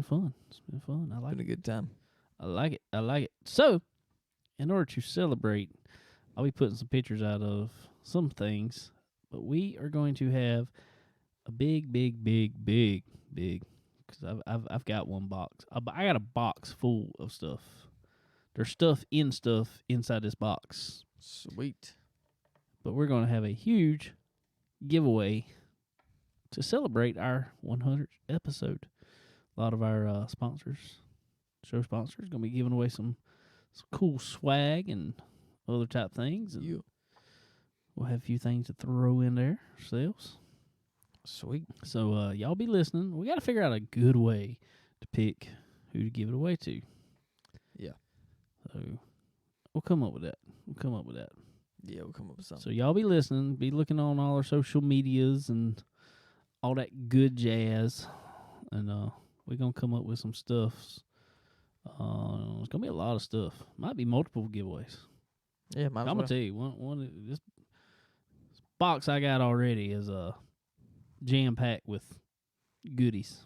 fun. It's been fun. I like Been a good time. I like it. So, in order to celebrate, I'll be putting some pictures out of some things, but we are going to have a big, because I've got one box. I got a box full of stuff. There's stuff inside this box. Sweet. But we're going to have a huge giveaway to celebrate our 100th episode. A lot of our show sponsors, going to be giving away some cool swag and other type things. And we'll have a few things to throw in there ourselves. Sweet. So y'all be listening. We got to figure out a good way to pick who to give it away to. Yeah. So we'll come up with that. Yeah, we'll come up with something. So y'all be listening. Be looking on all our social medias and all that good jazz. And we're going to come up with some stuff. It's going to be a lot of stuff. Might be multiple giveaways. Yeah, I'm going to tell you, one this box I got already is jam-packed with goodies.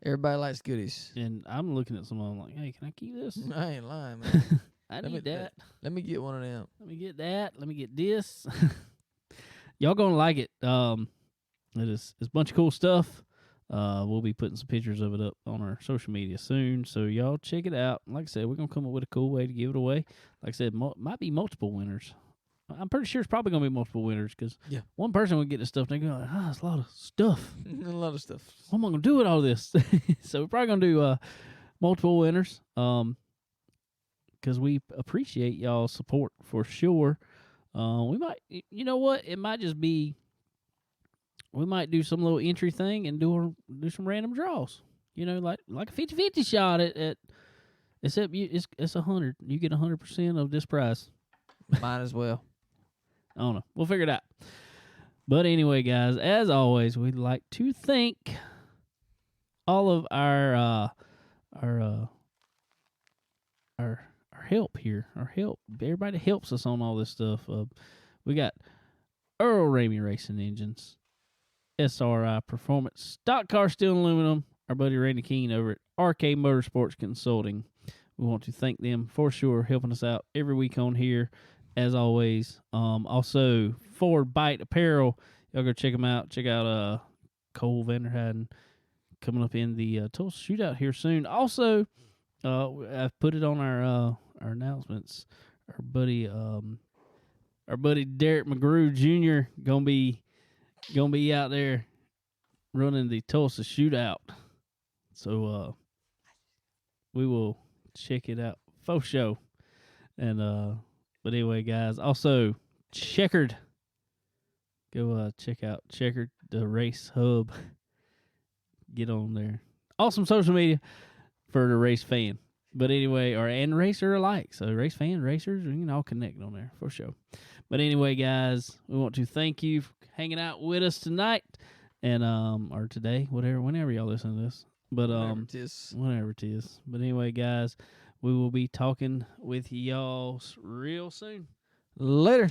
Everybody likes goodies. And I'm looking at some of them like, hey, can I keep this? I ain't lying, man. I need that. Let me get one of them. Let me get that. Let me get this. Y'all going to like it. It's a bunch of cool stuff. We'll be putting some pictures of it up on our social media soon, so y'all check it out. Like I said, we're going to come up with a cool way to give it away. Like I said, might be multiple winners. I'm pretty sure it's probably going to be multiple winners because one person would get the stuff and they go, it's a lot of stuff. A lot of stuff. What am I going to do with all this? So we're probably going to do multiple winners because we appreciate y'all's support for sure. We might, you know what? It might just be, we might do some little entry thing and do some random draws. You know, like a 50-50 shot at except it's 100. You get 100% of this prize. Might as well. I don't know. We'll figure it out. But anyway, guys, as always, we'd like to thank all of our help here. Our help. Everybody helps us on all this stuff. We got Earl Ramey Racing Engines, SRI Performance, Stock Car Steel and Aluminum, our buddy Randy Keene over at RK Motorsports Consulting. We want to thank them for sure, helping us out every week on here, as always. Also, Ford Bite Apparel. Y'all go check them out. Check out Cole Vanderheiden coming up in the Tulsa Shootout here soon. Also, I've put it on our announcements. Our buddy Derek McGrew Jr. gonna be out there running the Tulsa Shootout. So we will check it out for show. And but anyway, guys, also Checkered Go check out Checker the Race Hub. Get on there. Awesome social media for the race fan. But anyway, and racer alike. So race fans, racers, you can all connect on there for sure. But anyway, guys, we want to thank you for hanging out with us tonight and or today, whenever y'all listen to this. But whenever it is. But anyway, guys, we will be talking with y'all real soon. Later.